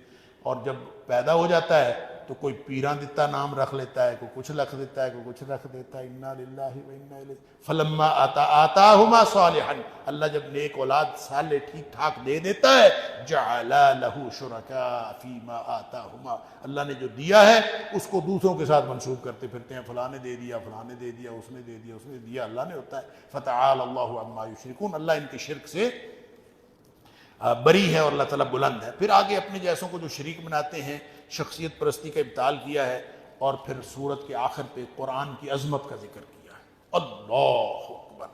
اور جب پیدا ہو جاتا ہے تو کوئی پیراں دیتا نام رکھ لیتا ہے، کوئی کچھ رکھ دیتا ہے، کوئی کچھ رکھ دیتا ہے۔ انا للہ و انا الیہ فلما آتاہما صالحا، اللہ جب نیک اولاد صالح ٹھیک ٹھاک دے دیتا ہے، جعل لہ شرکاء فیما آتاہما، اللہ نے جو دیا ہے اس کو دوسروں کے ساتھ منسوب کرتے پھرتے ہیں، فلاں نے دے دیا، فلاں نے دے دیا، اس نے دے دیا، اس نے دیا، اللہ نے ہوتا ہے۔ فتعالی اللہ عما یشرکون، اللہ ان کے شرک سے بری ہے اور اللہ تعالیٰ بلند ہے۔ پھر آگے اپنے جیسوں کو جو شریک بناتے ہیں، شخصیت پرستی کا ابطال کیا ہے، اور پھر سورت کے آخر پہ قرآن کی عظمت کا ذکر کیا ہے۔ اللہ اکبر!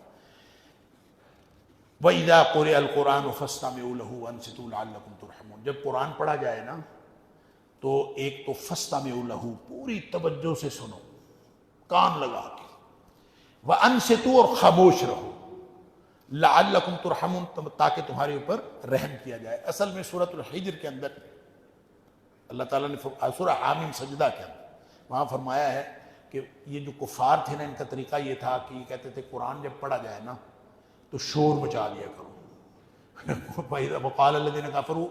وَإِذَا قُرِئَ الْقُرْآنُ فَاسْتَمِعُوا لَهُ وَأَنصِتُوا لَعَلَّكُمْ تُرْحَمُونَ، جب قرآن پڑھا جائے نا تو ایک تو فَاسْتَمِعُوا لَهُ، پوری توجہ سے سنو، کان لگا کے، وَأَنصِتُوا، اور خاموش رہو، لعلکم ترحمون، تاکہ تمہارے اوپر رحم کیا جائے۔ اصل میں سورۃ الحجر کے اندر اللہ تعالیٰ نے سورہ حامیم سجدہ کے اندر وہاں فرمایا ہے کہ یہ جو کفار تھے نا، ان کا طریقہ یہ تھا کہ یہ کہتے تھے قرآن جب پڑھا جائے نا تو شور مچا دیا کرو وقال الذین کفروا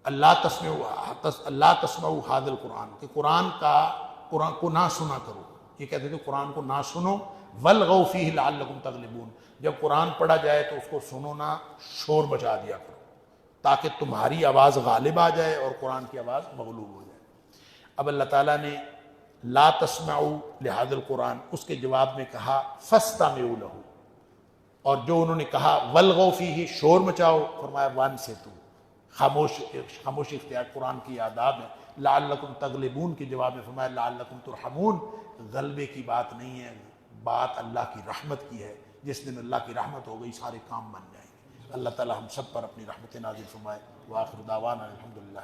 اللہ تسمعوا ھذا القرآن، کہ قرآن کو نہ سنا کرو. یہ کہتے تھے قرآن کو نہ سنو، والغوا فیہ لعلکم تغلبون، جب قرآن پڑھا جائے تو اس کو سنو نہ، شور مچا دیا کرو تاکہ تمہاری آواز غالب آ جائے اور قرآن کی آواز مغلوب ہو جائے. اب اللہ تعالیٰ نے لا تسمعوا لہذا القرآن، اس کے جواب میں کہا فاستمعوا لہ، اور جو انہوں نے کہا والغوا فیہ، شور مچاؤ، فرمایا وانصتوا، خاموشی اختیار. قرآن کی آداب ہے. لعلکم تغلبون کے جواب میں فرمایا لعلکم ترحمون، غلبے کی بات نہیں ہے، بات اللہ کی رحمت کی ہے. جس دن اللہ کی رحمت ہو گئی سارے کام بن جائیں گے. اللہ تعالی ہم سب پر اپنی رحمت نازل فرمائے. وآخر دعوانا الحمدللہ.